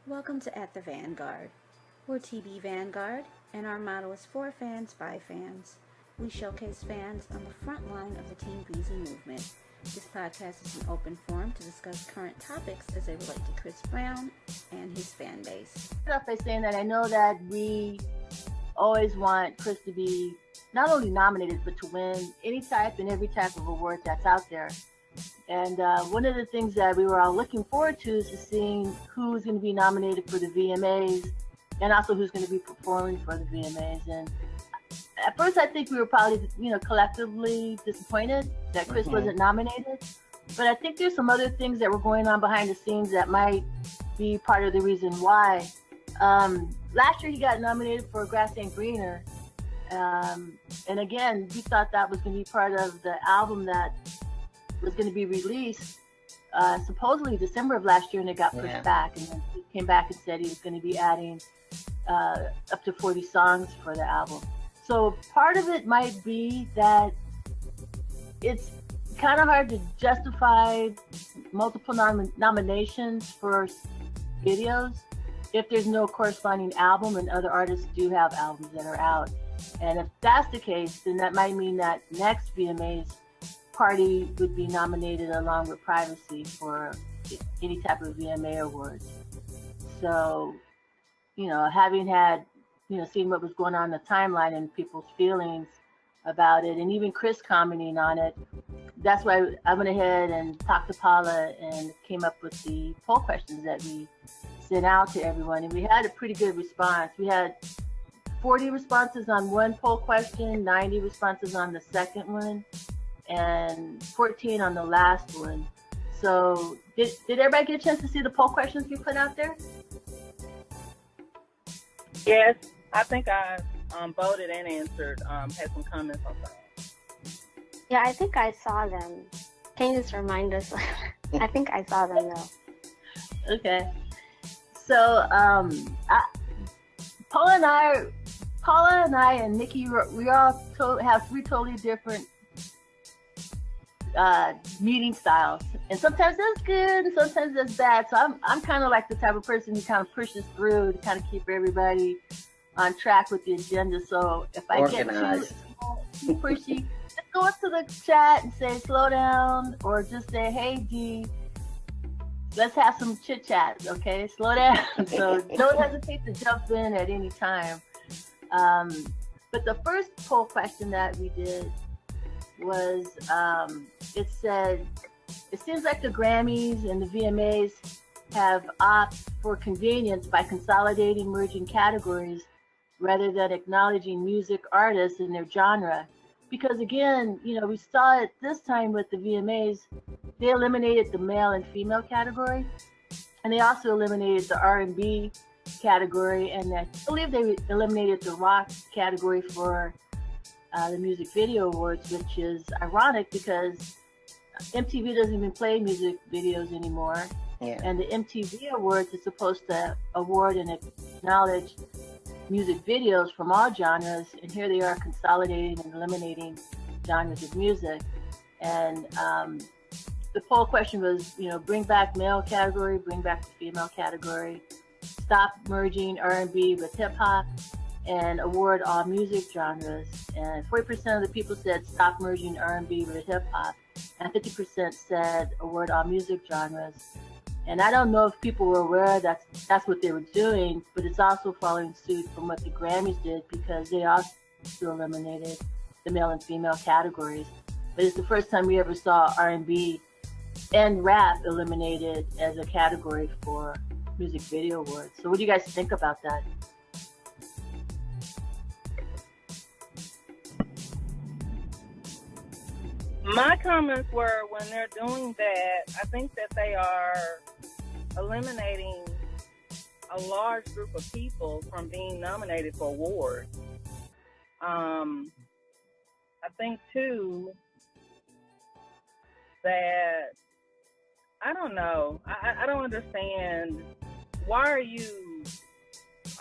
Welcome to At the Vanguard. We're TBVanguard, and our motto is for fans by fans. We showcase fans on the front line of the Teen VII movement. This podcast is an open forum to discuss current topics as they relate to Chris Brown and his fan base. Start off by saying that I know that we always want Chris to be not only nominated, but to win any type and every type of award that's out there. And one of the things that we were all looking forward to is seeing who's going to be nominated for the VMAs and also who's going to be performing for the VMAs. And at first, I think we were probably, collectively disappointed that Chris wasn't nominated. But I think there's some other things that were going on behind the scenes that might be part of the reason why. Last year, he got nominated for Grass Ain't Greener. And again, we thought that was going to be part of the album that was going to be released supposedly December of last year, and it got pushed back. And then he came back and said he was going to be adding up to 40 songs for the album. So part of it might be that it's kind of hard to justify multiple nominations for videos if there's no corresponding album, and other artists do have albums that are out. And if that's the case, then that might mean that next VMAs party would be nominated along with Privacy for any type of VMA awards. So, having had, seen what was going on in the timeline and people's feelings about it, and even Chris commenting on it, that's why I went ahead and talked to Paula and came up with the poll questions that we sent out to everyone. And we had a pretty good response. We had 40 responses on one poll question, 90 responses on the second one, and 14 on the last one. So did everybody get a chance to see the poll questions we put out there? Yes, I think I voted and answered, had some comments on that. Yeah, I think I saw them. Can you just remind us? I think I saw them though. Okay. So Paula and I and Nikki, we all have three totally different meeting styles, and sometimes that's good and sometimes that's bad. So I'm kind of like the type of person who kind of pushes through to kind of keep everybody on track with the agenda. So if I get too pushy, just go into the chat and say slow down, or just say, hey G, let's have some chit chat, okay? Slow down. So don't hesitate to jump in at any time. But the first poll question that we did was, it said, it seems like the Grammys and the VMAs have opted for convenience by consolidating, merging categories rather than acknowledging music artists in their genre. Because again, we saw it this time with the VMAs, they eliminated the male and female category, and they also eliminated the R&B category, and I believe they eliminated the rock category for the Music Video Awards, which is ironic because MTV doesn't even play music videos anymore. Yeah. And the MTV Awards is supposed to award and acknowledge music videos from all genres, and here they are consolidating and eliminating genres of music. And the poll question was, bring back male category, bring back the female category, stop merging R&B with hip hop, and award all music genres. And 40% of the people said stop merging R&B with hip hop, and 50% said award all music genres. And I don't know if people were aware that's what they were doing, but it's also following suit from what the Grammys did, because they also eliminated the male and female categories. But it's the first time we ever saw R&B and rap eliminated as a category for Music Video Awards. So what do you guys think about that? My comments were, when they're doing that, I think that they are eliminating a large group of people from being nominated for awards. I think too that, I don't know, I don't understand, why are you,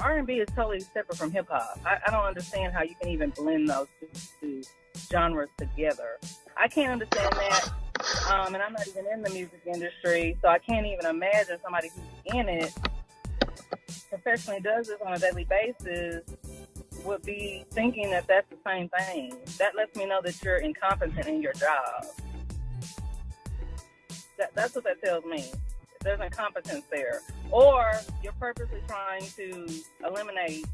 R&B is totally separate from hip hop. I don't understand how you can even blend those two genres together. I can't understand that, and I'm not even in the music industry, so I can't even imagine somebody who's in it professionally does this on a daily basis would be thinking that that's the same thing. That lets me know that you're incompetent in your job. That's what that tells me. There's incompetence there. Or you're purposely trying to eliminate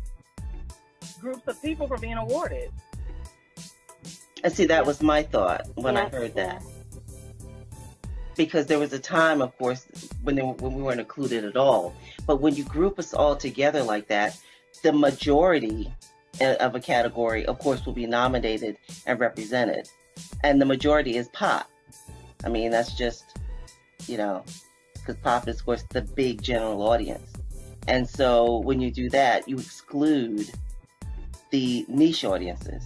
groups of people from being awarded. And see, that was my thought when I heard that. Because there was a time, of course, when we weren't included at all. But when you group us all together like that, the majority of a category, of course, will be nominated and represented. And the majority is pop. I mean, that's just, because pop is, of course, the big general audience. And so when you do that, you exclude the niche audiences.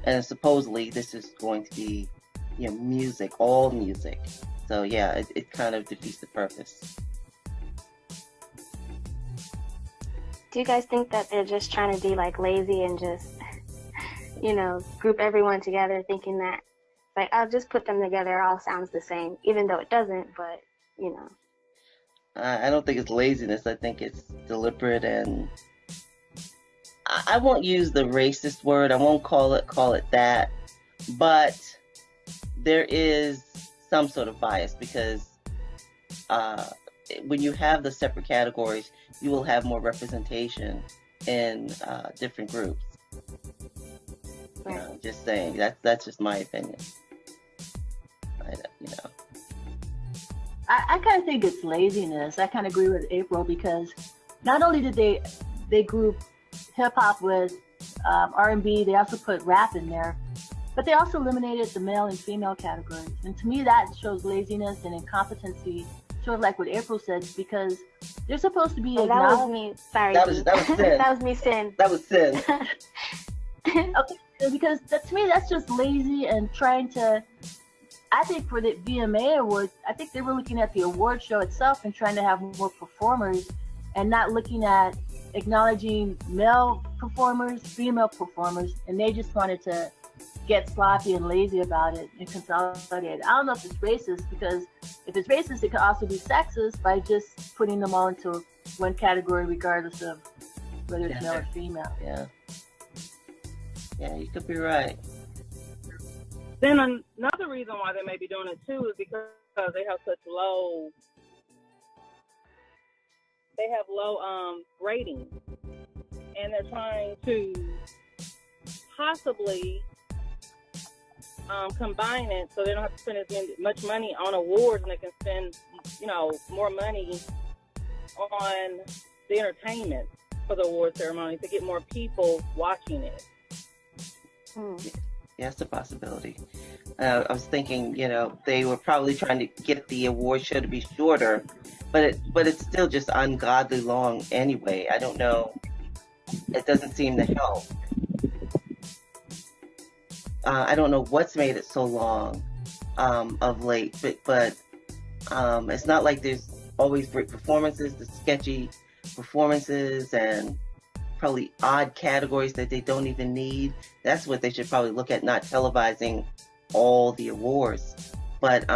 And supposedly this is going to be, music, all music. So yeah, it kind of defeats the purpose. Do you guys think that they're just trying to be like lazy and just, group everyone together thinking that, like, I'll just put them together, it all sounds the same, even though it doesn't, but, I don't think it's laziness. I think it's deliberate, and I won't use the racist word. I won't call it that, but there is some sort of bias because when you have the separate categories, you will have more representation in different groups. Right. Just saying. That's just my opinion. I kind of think it's laziness. I kind of agree with April because not only did they group hip hop with R&B, they also put rap in there, but they also eliminated the male and female categories. And to me, that shows laziness and incompetency, sort of like what April said, because they're supposed to be. Oh, that was me. Sorry. That was sin. That was me, sin. That was sin. Okay, because to me, that's just lazy and trying to. I think for the VMA Awards, I think they were looking at the award show itself and trying to have more performers and not looking at acknowledging male performers, female performers, and they just wanted to get sloppy and lazy about it and consolidate. I don't know if it's racist, because if it's racist, it could also be sexist by just putting them all into one category regardless of whether it's male or female. Yeah, you could be right. Then another reason why they may be doing it too is because they have such low ratings, and they're trying to possibly combine it so they don't have to spend as much money on awards, and they can spend more money on the entertainment for the award ceremony to get more people watching it. Yeah, that's a possibility. I was thinking, they were probably trying to get the award show to be shorter, but it's still just ungodly long anyway. I don't know. It doesn't seem to help. I don't know what's made it so long of late, but it's not like there's always great performances, the sketchy performances, and probably odd categories that they don't even need. That's what they should probably look at, not televising all the awards. But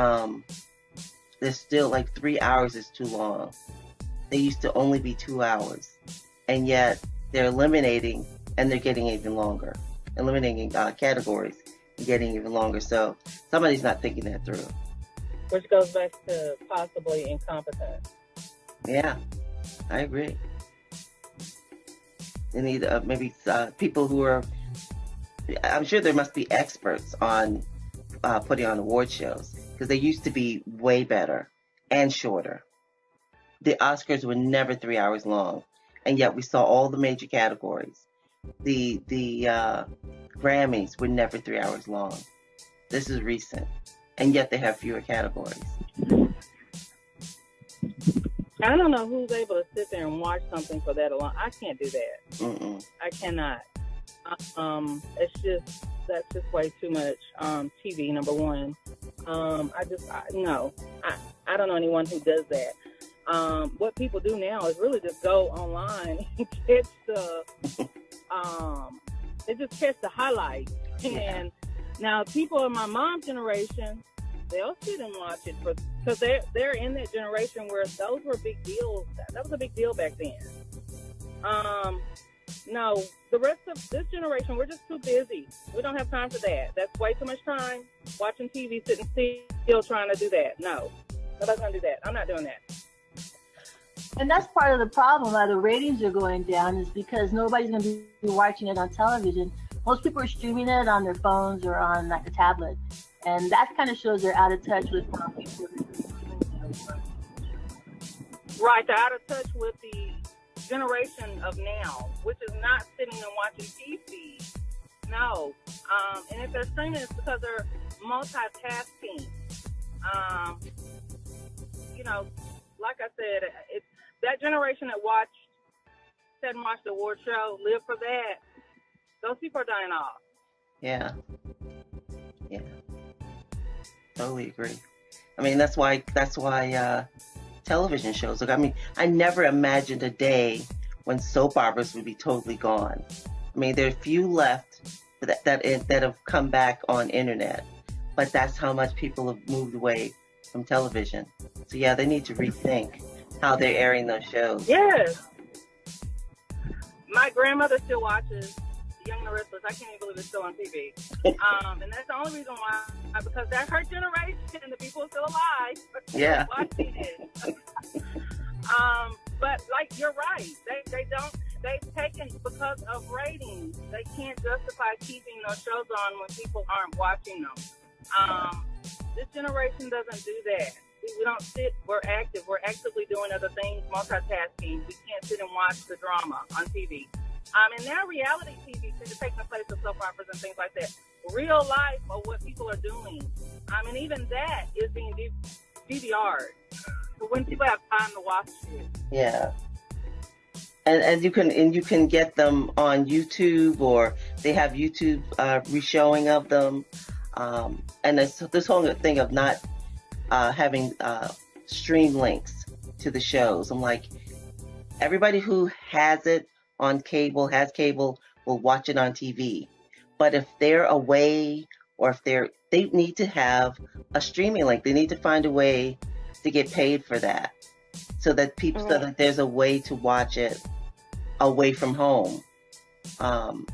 there's still, like, 3 hours is too long. They used to only be 2 hours. And yet they're eliminating, and they're getting even longer. Eliminating categories and getting even longer. So somebody's not thinking that through. Which goes back to possibly incompetence. Yeah, I agree. They need maybe people who are, I'm sure there must be experts on putting on award shows, because they used to be way better and shorter. The Oscars were never 3 hours long, and yet we saw all the major categories. The Grammys were never 3 hours long. This is recent, and yet they have fewer categories. I don't know who's able to sit there and watch something for that long. I can't do that. Mm-mm. I cannot. That's just way too much TV, number one. No. I don't know anyone who does that. What people do now is really just go online and catch they just catch the highlights. Yeah. And now people in my mom's generation, they'll sit and watch it for because they're in that generation where those were big deals. That was a big deal back then. No, the rest of this generation, we're just too busy. We don't have time for that. That's way too much time watching TV, sitting still trying to do that. No, nobody's gonna do that. I'm not doing that. And that's part of the problem why the ratings are going down, is because nobody's going to be watching it on television. Most people are streaming it on their phones or on like a tablet. And that kind of shows they're out of touch with how people are. Right, they're out of touch with the generation of now, which is not sitting and watching TV. No. And if they're streaming, it's because they're multitasking. You know, like I said, it's that generation that sat and watched the award show, lived for that. Those people are dying off. Yeah. Totally agree. I mean, that's why television shows. Look, I mean, I never imagined a day when soap operas would be totally gone. I mean, there are a few left that have come back on internet, but that's how much people have moved away from television. So yeah, they need to rethink how they're airing those shows. Yes. My grandmother still watches Young and the Restless. I can't even believe it's still on TV. And that's the only reason why, because that's her generation and the people are still alive. Yeah. Watching it. But like, you're right. They've taken, because of ratings, they can't justify keeping those shows on when people aren't watching them. This generation doesn't do that. We don't sit, we're active. We're actively doing other things, multitasking. We can't sit and watch the drama on TV. And now reality TV is taking the place of soap operas and things like that. Real life of what people are doing. And even that is being DVR'd. When people have time to watch it. Yeah. And you can get them on YouTube, or they have YouTube reshowing of them. And this whole thing of not having stream links to the shows. I'm like, everybody who has it on cable, will watch it on TV. But if they're away, or if they need to have a streaming link, they need to find a way to get paid for that, so that so that there's a way to watch it away from home. And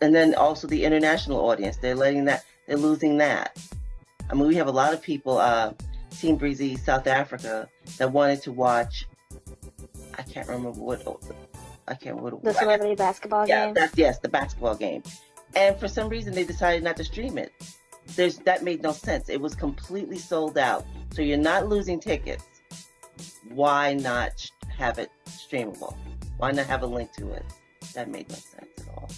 then also the international audience, they're losing that. I mean, we have a lot of people, Team Breezy South Africa, that wanted to watch, I can't remember what the celebrity basketball game? The basketball game. And for some reason, they decided not to stream it. That made no sense. It was completely sold out. So you're not losing tickets. Why not have it streamable? Why not have a link to it? That made no sense at all.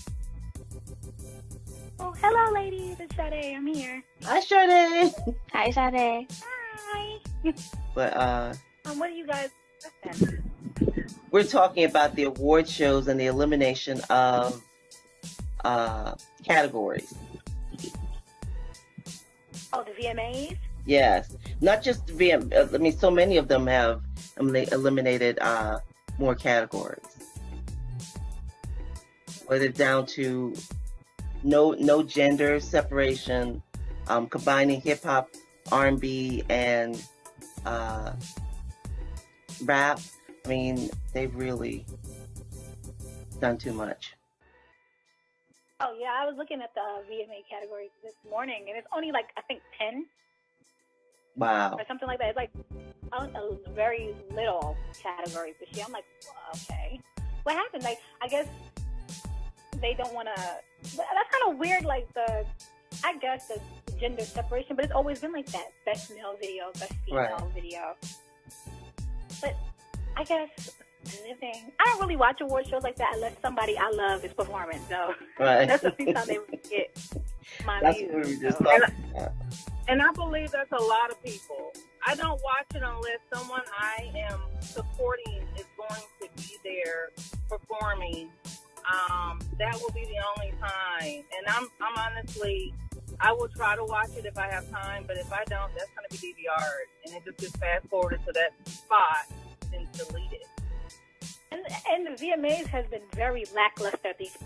Oh, hello, ladies. It's Sade. I'm here. Hi, Sade. Hi, Sade. Hi. But what do you guys? we're talking about the award shows and the elimination of categories. Oh, the VMAs? Yes, not just the VM. I mean, so many of them have eliminated more categories. Where they're down to no gender separation, combining hip hop, R&B, and rap. I mean, they've really done too much. Oh, yeah, I was looking at the VMA categories this morning, and it's only like, I think, 10. Wow. Or something like that. It's like a very little categories this year. I'm like, well, okay. What happened? Like, I guess they don't want to... That's kind of weird, like, the gender separation, but it's always been like that. Best male video, best female video. But I guess I don't really watch award shows like that unless somebody I love is performing. So that's the few time they really get my views. That's what we just talked about. And I believe that's a lot of people. I don't watch it unless someone I am supporting is going to be there performing. That will be the only time. And I'm honestly, I will try to watch it if I have time, but if I don't, that's going to be DVR'd. And it just gets fast forwarded to that spot and deleted. And the VMAs has been very lackluster these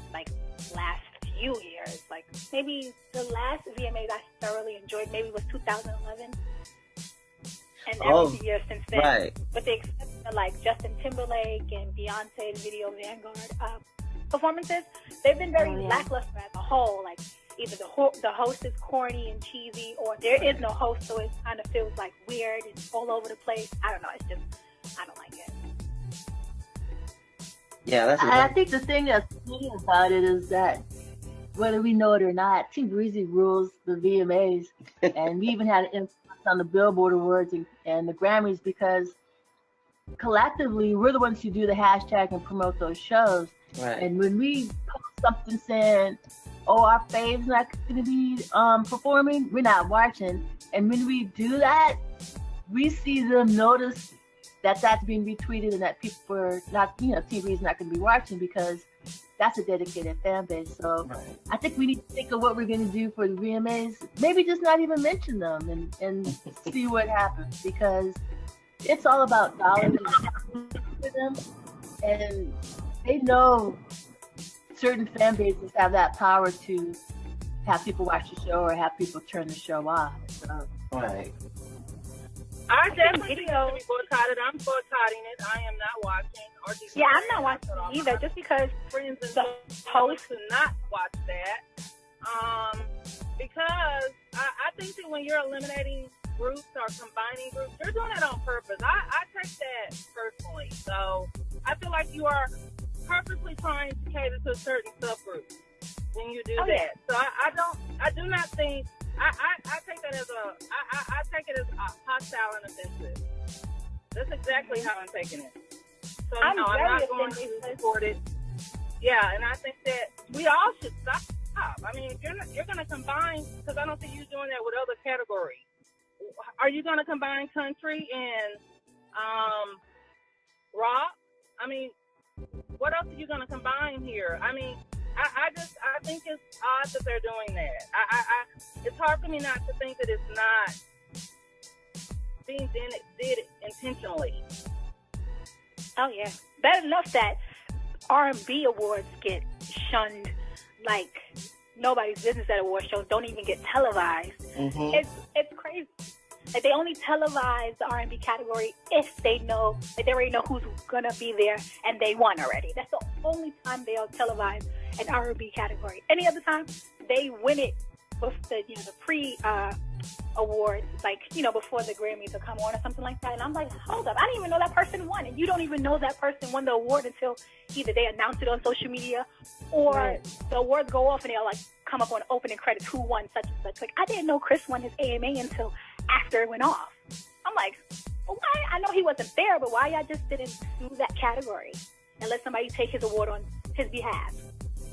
last few years. Like maybe the last VMAs I thoroughly enjoyed maybe was 2011. and every year since then. Right. With the exception of like Justin Timberlake and Beyonce's Video Vanguard performances, they've been very lackluster as a whole. Like either the host is corny and cheesy, or there is no host, so it kind of feels like weird and all over the place. I don't know. It's just, I don't like it. Yeah, that's. I think the thing that's funny about it is that whether we know it or not, TBVanguard rules the VMAs, and we even had an influence on the Billboard Awards and the Grammys because collectively we're the ones who do the hashtag and promote those shows. Right. And when we post something saying, "Oh, our fave's not going to be performing," we're not watching. And when we do that, we see them notice that that's being retweeted and that people are not, TV is not going to be watching because that's a dedicated fan base. So I think we need to think of what we're going to do for the VMAs. Maybe just not even mention them and see what happens, because it's all about dollars for them. And they know certain fan bases have that power to have people watch the show or have people turn the show off. So. Right. I definitely think to be boycotted. I'm boycotting it. I am not watching. Yeah, I'm not watching it either, just because friends and the hosts to not watch that. Because I think that when you're eliminating groups or combining groups, you're doing it on purpose. I take that personally. So I feel like you are purposely trying to cater to a certain subgroup when you do that. Yeah. So I do not think. I take that as I take it as hostile and offensive. That's exactly how I'm taking it. So I'm not going to support it. Yeah, and I think that we all should stop. I mean, if you're going to combine, because I don't think you're doing that with other categories. Are you going to combine country and rock? I mean, what else are you going to combine here? I mean, I think it's odd that they're doing that. It's hard for me not to think that it's not being did intentionally. Oh yeah, bad enough that R&B awards get shunned like nobody's business at award shows. Don't even get televised. Mm-hmm. It's crazy. Like they only televise the R&B category if they know, like they already know who's gonna be there and they won already. That's the only time they'll televise an R&B category. Any other time, they win it with the the pre awards, like before the Grammys will come on or something like that. And I'm like, hold up, I didn't even know that person won, and you don't even know that person won the award until either they announce it on social media or the awards go off and they'll like come up on opening credits who won such and such. Like I didn't know Chris won his AMA until after it went off. I'm like, well, why? I know he wasn't there, but why y'all just didn't do that category and let somebody take his award on his behalf?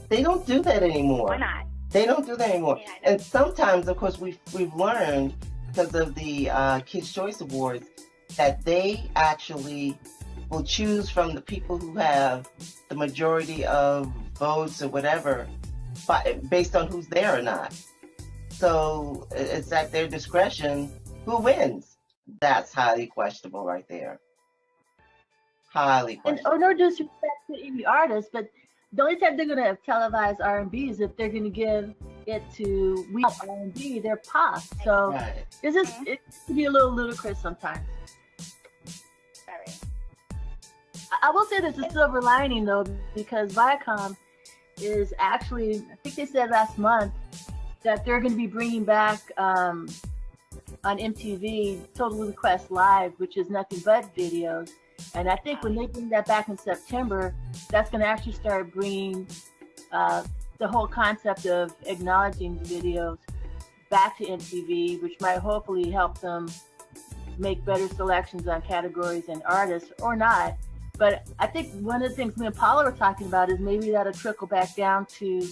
They don't do that anymore. Why not? They don't do that anymore. Yeah, and sometimes, of course, we've learned because of the Kids' Choice Awards that they actually will choose from the people who have the majority of votes or whatever, based on who's there or not. So it's at their discretion who wins. That's highly questionable right there. Highly questionable. And no disrespect to any artist, but the only time they're going to televise R&B is if they're going to give it to R&B, they're pop. So it's just, it can be a little ludicrous sometimes. I will say there's a silver lining though, because Viacom is actually, I think they said last month that they're going to be bringing back on MTV Total Request Live, which is nothing but videos. And I think when they bring that back in September, that's going to actually start bringing the whole concept of acknowledging the videos back to MTV, which might hopefully help them make better selections on categories and artists, or not. But I think one of the things me and Paula were talking about is maybe that'll trickle back down to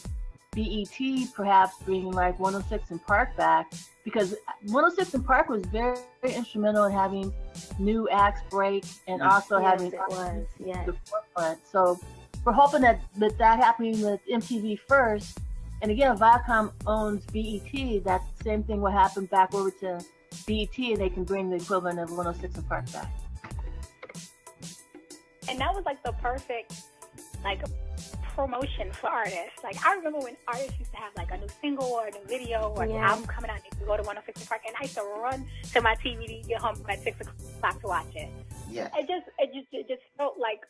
BET, perhaps bringing like 106 and Park back, because 106 and Park was very, very instrumental in having new acts break and also having the forefront. So we're hoping that happening with MTV first. And again, Viacom owns BET. That same thing will happen back over to BET, and they can bring the equivalent of 106 and Park back. And that was like the perfect, like, promotion for artists. Like, I remember when artists used to have like a new single or a new video or a new album coming out, and they could go to 106 Park, and I used to run to my TV to get home at 6 o'clock to watch it. Yeah. It just felt like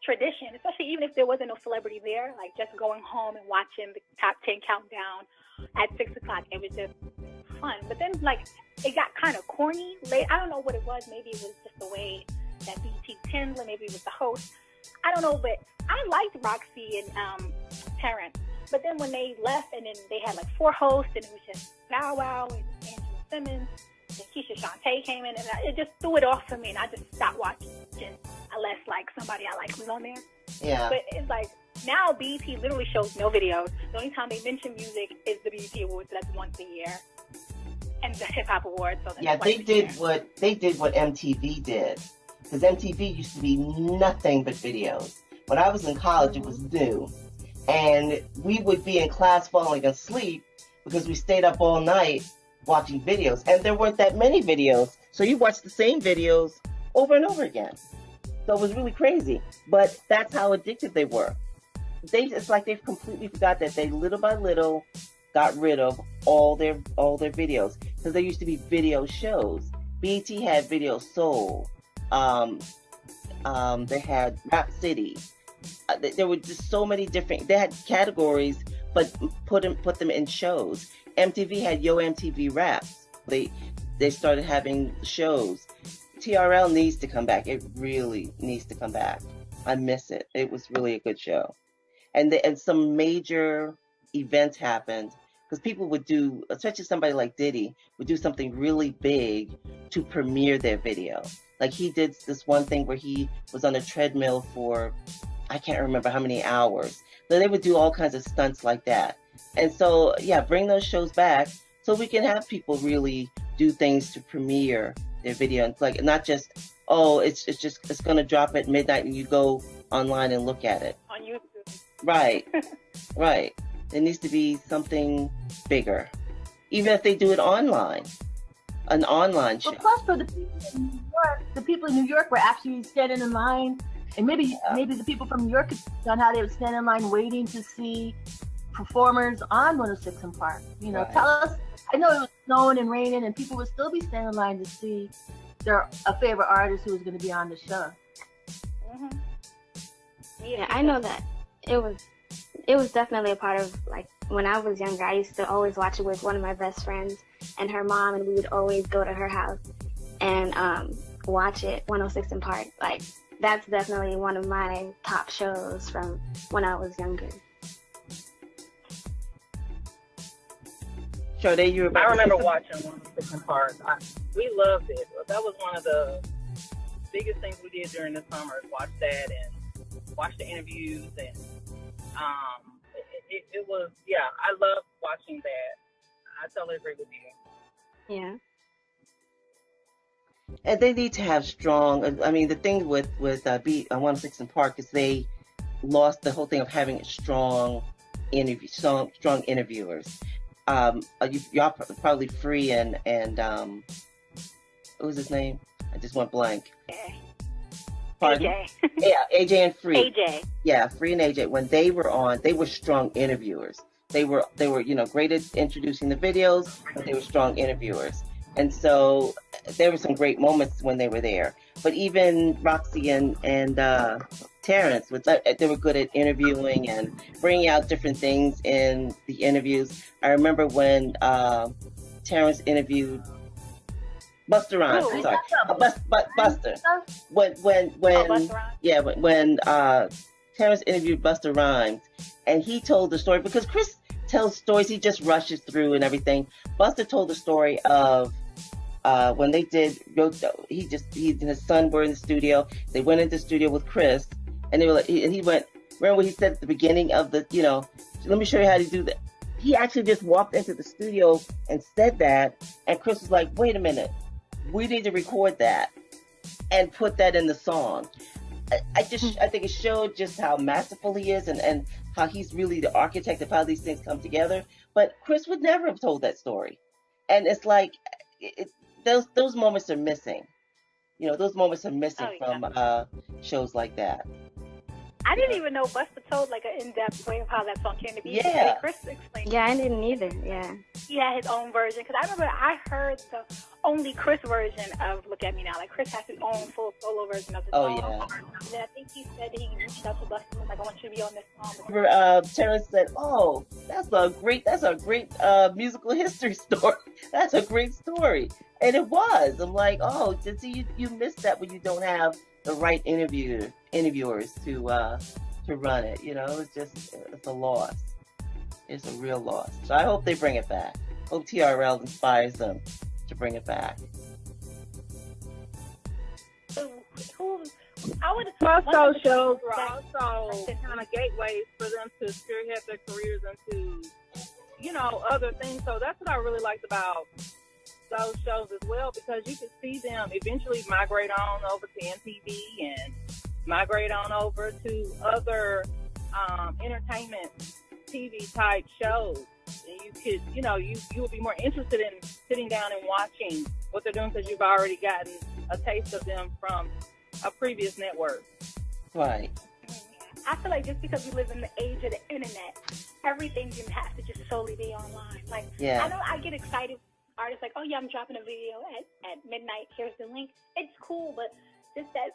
tradition, especially even if there wasn't no celebrity there, like just going home and watching the top 10 countdown at 6 o'clock. It was just fun. But then, like, it got kind of corny late. I don't know what it was. Maybe it was just the way that BET Tinsley, maybe it was the host. I don't know, but I liked Roxy and Terrence. But then when they left, and then they had like 4 hosts, and it was just Bow Wow and Angela Simmons, and Keisha Shantae came in, and it just threw it off for me, and I just stopped watching unless like somebody I like was on there. Yeah. But it's like now BET literally shows no videos. The only time they mention music is the BET Awards. That's once a year, and the Hip Hop Awards. So Yeah, they did what MTV did, because MTV used to be nothing but videos. When I was in college, it was new, and we would be in class falling asleep because we stayed up all night watching videos, and there weren't that many videos, so you watched the same videos over and over again. So it was really crazy, but that's how addicted they were. It's like they've completely forgot that they little by little got rid of all their videos, because there used to be video shows. BET had Video Soul. They had Rap City. There were just so many different. They had categories, but put them in shows. MTV had Yo MTV Raps. They started having shows. TRL needs to come back. It really needs to come back. I miss it. It was really a good show. And some major events happened, because people would do, especially somebody like Diddy, would do something really big to premiere their video. Like, he did this one thing where he was on a treadmill for, I can't remember how many hours. So they would do all kinds of stunts like that. And so, yeah, bring those shows back so we can have people really do things to premiere their video. And like, not just, oh, it's going to drop at midnight and you go online and look at it. On YouTube. Right, right. There needs to be something bigger. Even if they do it online, an online show. Well, plus for the people in New York were actually standing in line, and maybe the people from New York could on how they would stand in line waiting to see performers on 106 and Park. You know, right. Tell us. I know it was snowing and raining, and people would still be standing in line to see a favorite artist who was going to be on the show. Mm-hmm. Yeah, I know that it was definitely a part of, like, when I was younger, I used to always watch it with one of my best friends and her mom, and we would always go to her house and watch it, 106 and Park. Like, that's definitely one of my top shows from when I was younger. Sade, you were I remember watching 106 and Park. We loved it. That was one of the biggest things we did during the summer, is watch that and watch the interviews, and it was, yeah, I loved watching that. I totally agree with you. Yeah. And they need to have strong, I mean, the thing with 106 and Park is they lost the whole thing of having strong interviewers. Y'all probably Free and what was his name? I just went blank. Pardon? AJ. Yeah, AJ and Free. AJ. Yeah, Free and AJ. When they were on, they were strong interviewers. They were great at introducing the videos, but they were strong interviewers. And so there were some great moments when they were there. But even Roxy and Terrence, they were good at interviewing and bringing out different things in the interviews. I remember when Terrence interviewed Busta Rhymes. I'm sorry, Buster. When Terrence interviewed Busta Rhymes, and he told the story, because Chris tells stories, he just rushes through and everything. Busta told the story of when they did he and his son were in the studio. They went into the studio with Chris, and they were like, and he went. Remember what he said at the beginning of the, let me show you how to do that. He actually just walked into the studio and said that, and Chris was like, wait a minute, we need to record that and put that in the song. I think it showed just how masterful he is, and how he's really the architect of how these things come together. But Chris would never have told that story, and it's like those moments are missing. Those moments are missing from shows like that. I didn't even know Busta told like an in-depth way of how that song came to be. Yeah. Chris explained. Yeah, I didn't either. Yeah. He had his own version because I remember I heard the only Chris version of "Look at Me Now." Like Chris has his own full solo version of the song. Yeah. And then I think he said he reached out to Busta and was like, "I want you to be on this song." Remember, Terrence said, "Oh, that's a great musical history story. That's a great story," and it was. I'm like, "Oh, you missed that when you don't have the right interviewers to run it. You know, it's a loss. It's a real loss. So I hope they bring it back. Hope TRL inspires them to bring it back." Plus, those shows were also kind of gateways for them to spearhead their careers into, other things. So that's what I really liked about those shows as well, because you could see them eventually migrate on over to MTV and migrate on over to other entertainment TV type shows. And you could, you would be more interested in sitting down and watching what they're doing because you've already gotten a taste of them from a previous network. Right. I feel like just because we live in the age of the internet, everything didn't have to just solely be online. Like, yeah. I know I get excited. Artists like, oh yeah, I'm dropping a video at midnight. Here's the link. It's cool, but just that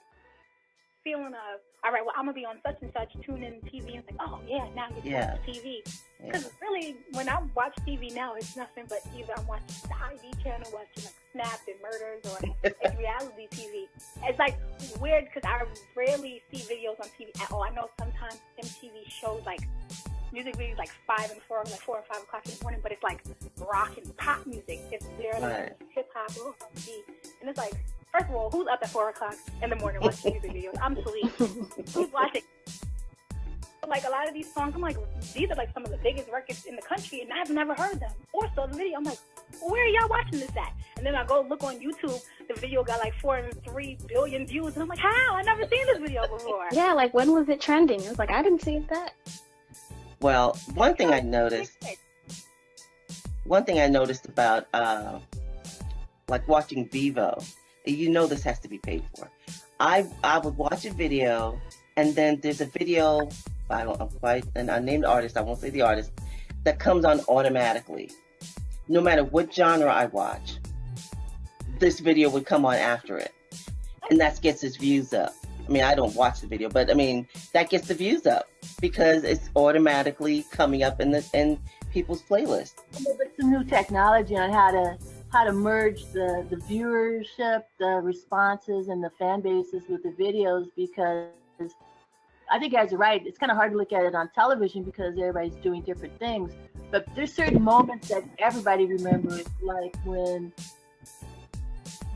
feeling of, all right, well, I'm gonna be on such and such. Tune in TV, and it's like, oh yeah, now I get to watch TV. Because really, when I watch TV now, it's nothing but either I'm watching the ID channel, watching like Snapped and Murders, or like reality TV. It's like weird because I rarely see videos on TV at all. I know sometimes MTV shows like music videos like 5 and 4, like 4 or 5 o'clock in the morning, but it's like rock and pop music. It's barely hip hop or R&B, and it's like, first of all, who's up at 4 o'clock in the morning watching music videos? I'm asleep. Who's watching? Like a lot of these songs, I'm like, these are like some of the biggest records in the country, and I've never heard them or saw the video. I'm like, where are y'all watching this at? And then I go look on YouTube, the video got like 4.3 billion views, and I'm like, how? I never seen this video before. Yeah, like when was it trending? It was like, I didn't see that. Well, one thing I noticed about like watching Vivo, this has to be paid for. I would watch a video, and then there's a video by an unnamed artist, I won't say the artist, that comes on automatically. No matter what genre I watch, this video would come on after it. And that gets its views up. I mean, I don't watch the video, but I mean, that gets the views up because it's automatically coming up in people's playlists. It's some new technology on how to merge the viewership, the responses, and the fan bases with the videos, because I think you guys are right. It's kind of hard to look at it on television because everybody's doing different things. But there's certain moments that everybody remembers, like when,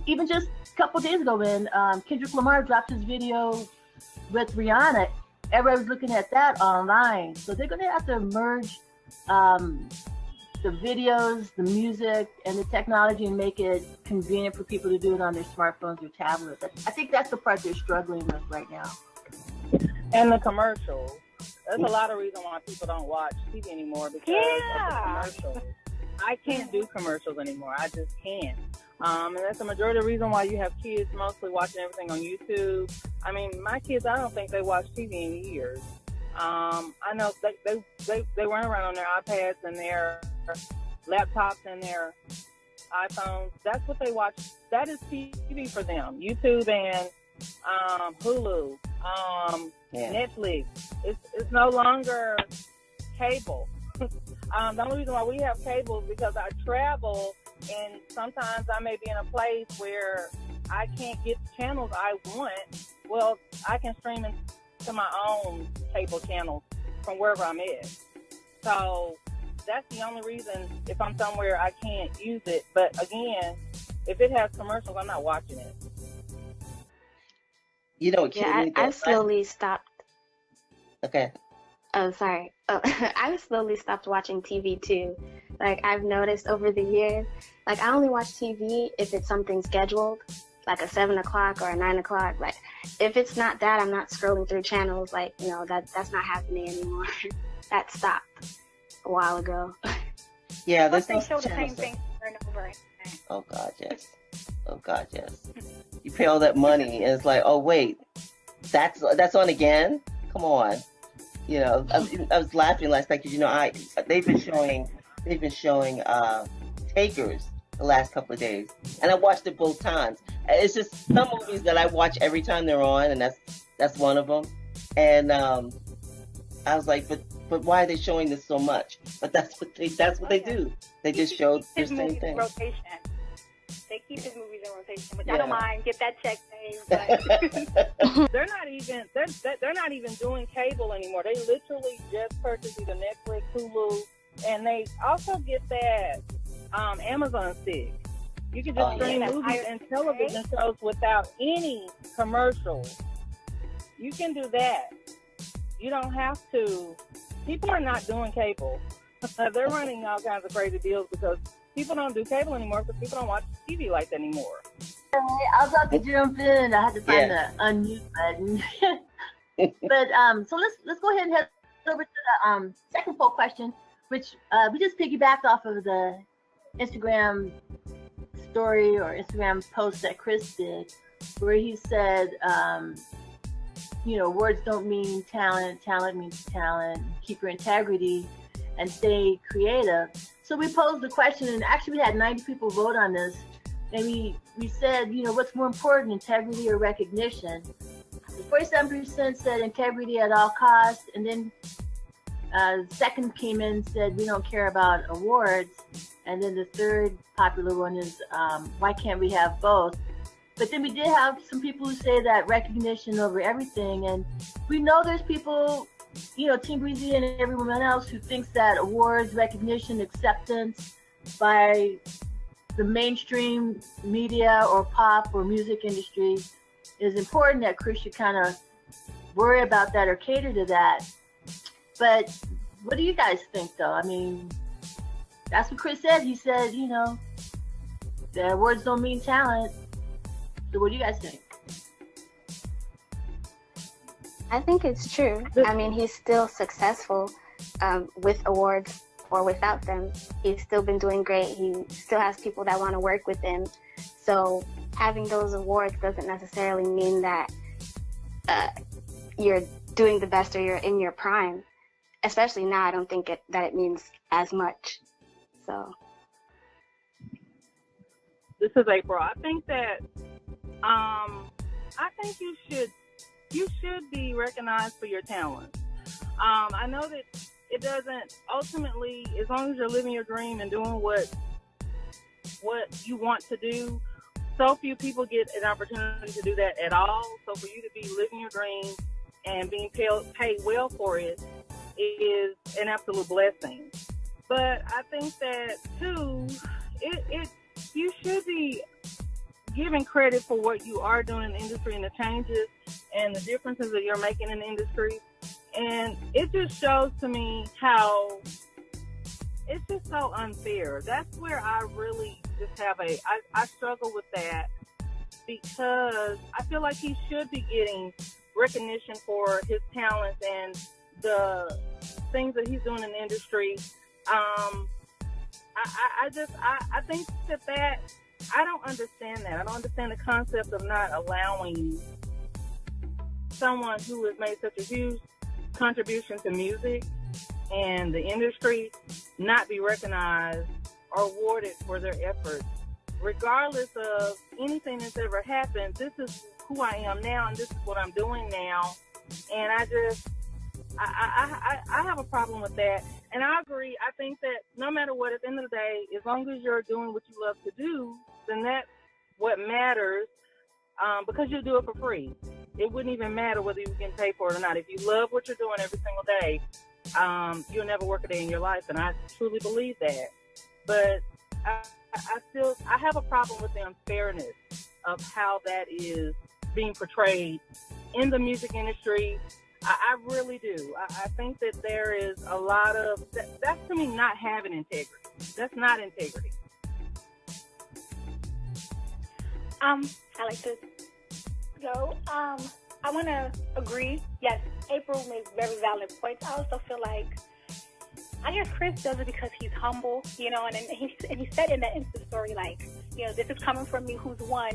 even just a couple days ago when Kendrick Lamar dropped his video with Rihanna, everybody was looking at that online. So they're going to have to merge the videos, the music, and the technology and make it convenient for people to do it on their smartphones or tablets. I think that's the part they're struggling with right now. And the commercials. There's a lot of reason why people don't watch TV anymore because of the commercials. I can't do commercials anymore. I just can't. And that's the majority of the reason why you have kids mostly watching everything on YouTube. I mean, my kids, I don't think they watch TV in years. I know they run around on their iPads and their laptops and their iPhones. That's what they watch. That is TV for them. YouTube and Hulu, Netflix. It's no longer cable. The only reason why we have cable is because I travel, and sometimes I may be in a place where I can't get the channels I want. Well, I can stream into my own cable channels from wherever I'm at. So that's the only reason if I'm somewhere I can't use it. But again, if it has commercials, I'm not watching it. You know, I've slowly stopped. Okay. Oh, sorry. Oh, I've slowly stopped watching TV too. Like, I've noticed over the years, like, I only watch TV if it's something scheduled, like a 7 o'clock or a 9 o'clock. Like, if it's not that, I'm not scrolling through channels. Like, that's not happening anymore. That stopped a while ago. Yeah, they show the same thing over and over. Oh God, yes. Oh God, yes. You pay all that money, and it's like, oh wait, that's on again. come on. You know, I was laughing last night because they've been showing Takers the last couple of days, and I watched it both times. It's just some movies that I watch every time they're on, and that's one of them. And I was like, but why are they showing this so much? But that's what they do. They just show the same thing. Rotation. They keep his movies in rotation, which I don't mind. Get that check, Dave. But they're not even doing cable anymore. They literally just purchase either Netflix, Hulu, and they also get that Amazon stick. You can just stream movies and television shows without any commercials. You can do that. You don't have to. People are not doing cable. They're running all kinds of crazy deals because people don't do cable anymore because people don't watch TV like that anymore. I was about to jump in. I had to find the unmute button. But so let's go ahead and head over to the second poll question, which we just piggybacked off of the Instagram story or Instagram post that Chris did, where he said, words don't mean talent. Talent means talent. Keep your integrity and stay creative. So we posed the question, and actually we had 90 people vote on this. And we said, what's more important, integrity or recognition? 47% said integrity at all costs. And then the second came in and said, we don't care about awards. And then the third popular one is, why can't we have both? But then we did have some people who say that recognition over everything. And we know there's people, Team Breezy and everyone else who thinks that awards, recognition, acceptance by the mainstream media or pop or music industry is important, that Chris should kind of worry about that or cater to that. But what do you guys think, though? I mean, that's what Chris said. He said, the awards don't mean talent. So what do you guys think? I think it's true. I mean, he's still successful with awards or without them. He's still been doing great. He still has people that want to work with him. So having those awards doesn't necessarily mean that you're doing the best or you're in your prime. Especially now, I don't think that it means as much. So. This is April. I think that you should be recognized for your talent. I know that it doesn't ultimately, as long as you're living your dream and doing what you want to do, so few people get an opportunity to do that at all. So for you to be living your dream and being paid well for it is an absolute blessing. But I think that too, you should be giving credit for what you are doing in the industry and the changes and the differences that you're making in the industry. And it just shows to me how it's just so unfair. That's where I really just have I struggle with that, because I feel like he should be getting recognition for his talents and the things that he's doing in the industry. I think that I don't understand that. I don't understand the concept of not allowing someone who has made such a huge contribution to music and the industry not be recognized or awarded for their efforts. Regardless of anything that's ever happened, this is who I am now and this is what I'm doing now. And I have a problem with that. And I agree. I think that no matter what, at the end of the day, as long as you're doing what you love to do, then that's what matters, because you'll do it for free. It wouldn't even matter whether you can pay for it or not. If you love what you're doing every single day, you'll never work a day in your life. And I truly believe that. But I have a problem with the unfairness of how that is being portrayed in the music industry. I really do. I think that there is a lot of that's to me not having integrity. That's not integrity. I like to go. I want to agree. Yes, April makes very valid points. I also feel like, I guess Chris does it because he's humble, and he said in that Insta story, like, this is coming from me who's won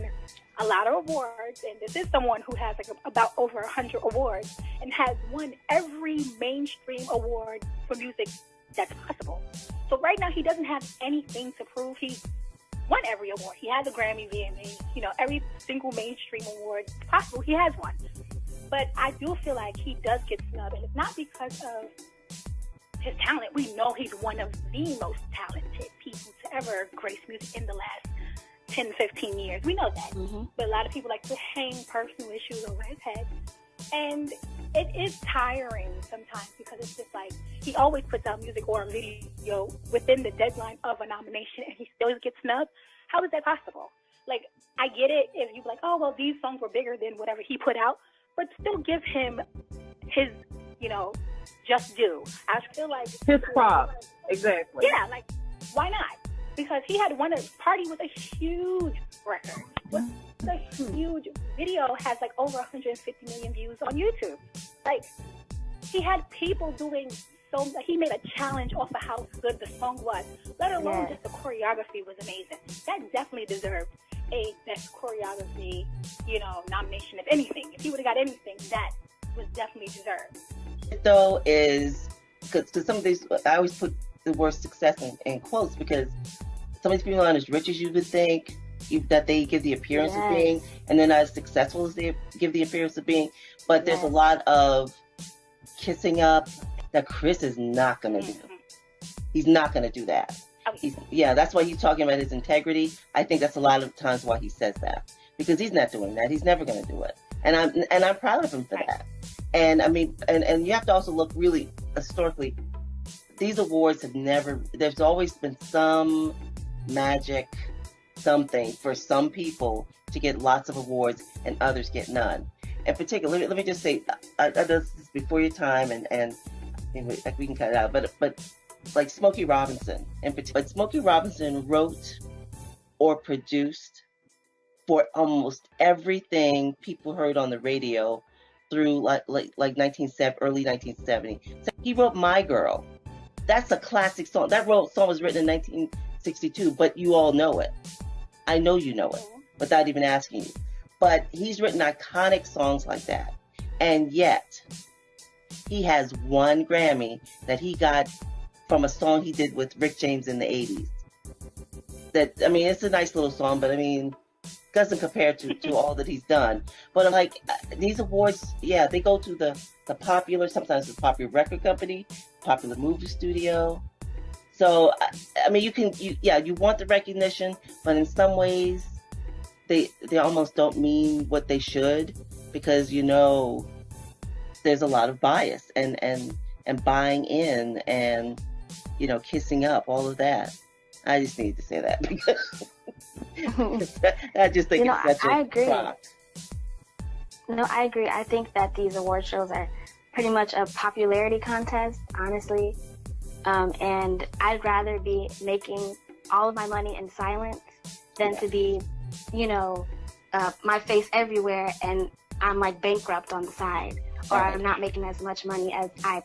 a lot of awards, and this is someone who has like about over 100 awards and has won every mainstream award for music that's possible. So right now he doesn't have anything to prove. He won every award. He has a Grammy, VMA, every single mainstream award possible he has won. But I do feel like he does get snubbed, and it's not because of his talent. We know he's one of the most talented people to ever grace music in the last 10, 15 years. We know that. Mm-hmm. But a lot of people like to hang personal issues over his head. And it is tiring sometimes because it's just like he always puts out music or a video within the deadline of a nomination and he still gets snubbed. How is that possible? Like, I get it if you're like, oh, well, these songs were bigger than whatever he put out, but still give him his, just due. I feel like his props. Exactly. Yeah, like, why not? Because he had one Party was a huge record. Was a huge video, has like over 150 million views on YouTube. Like, he had people doing he made a challenge off of how good the song was, let alone just the choreography was amazing. That definitely deserved a best choreography, nomination, if anything. If he would have got anything, that was definitely deserved. Though is, because some of these, I always put the word success in quotes because some of these people aren't as rich as you would think, that they give the appearance of being, and they're not as successful as they give the appearance of being. But there's a lot of kissing up that Chris is not going to do. He's not going to do that. That's why he's talking about his integrity. I think that's a lot of times why he says that, because he's not doing that. He's never going to do it, and I'm proud of him for that. And I mean, and you have to also look really historically. These awards have never. There's always been some magic, something for some people to get lots of awards and others get none. In particular, let me just say, I know this is before your time, and we can cut it out, but like Smokey Robinson, in particular, Smokey Robinson wrote or produced for almost everything people heard on the radio through like early 1970. So he wrote My Girl. That's a classic song. That song was written in 1962, but you all know it. I know you know it without even asking you. But he's written iconic songs like that. And yet, he has one Grammy that he got from a song he did with Rick James in the 80s. It's a nice little song, but doesn't compare to all that he's done. But I'm like, these awards, they go to the popular, sometimes the popular record company, popular movie studio. So, you want the recognition, but in some ways, they almost don't mean what they should, because there's a lot of bias and buying in and kissing up, all of that. I just need to say that because I just think it's such a crock. No, I agree. I think that these award shows are pretty much a popularity contest, honestly. And I'd rather be making all of my money in silence than to be, my face everywhere and I'm like bankrupt on the side, or I'm not making as much money as I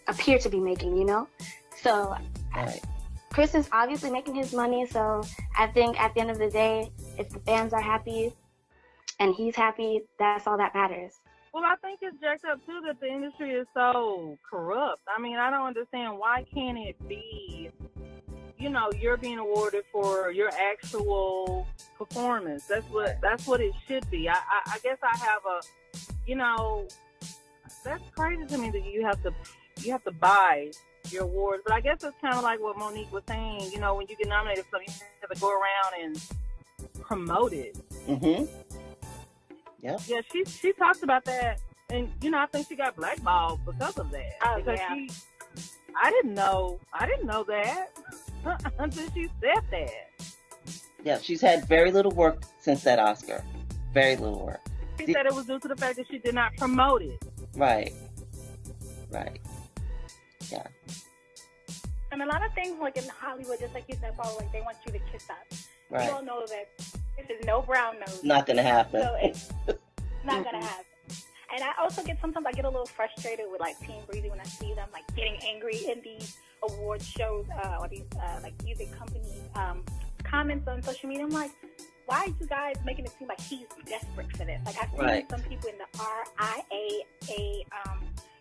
appear to be making, So Chris is obviously making his money, so I think at the end of the day, if the fans are happy and he's happy, that's all that matters. Well, I think it's jacked up too that the industry is so corrupt. I don't understand, why can't it be, you're being awarded for your actual performance. That's what it should be. I guess I have that's crazy to me that you have to buy your awards. But I guess it's kind of like what Monique was saying, when you get nominated for something, you have to go around and promote it. Mm-hmm. Yep. Yeah, she talks about that, and I think she got blackballed because of that. Because I didn't know that until she said that. Yeah, she's had very little work since that Oscar. Very little work. She said it was due to the fact that she did not promote it. Right. Yeah. And a lot of things, like in Hollywood, just like you said, Paul, like they want you to kiss up. Right. We all know that this is no brown nose. Not going to happen. So it's not going to happen. And I also sometimes I get a little frustrated with like Team Breezy when I see them like getting angry in these award shows or these like music company comments on social media. I'm like, why are you guys making it seem like he's desperate for this? Like, I've seen some people in the RIAA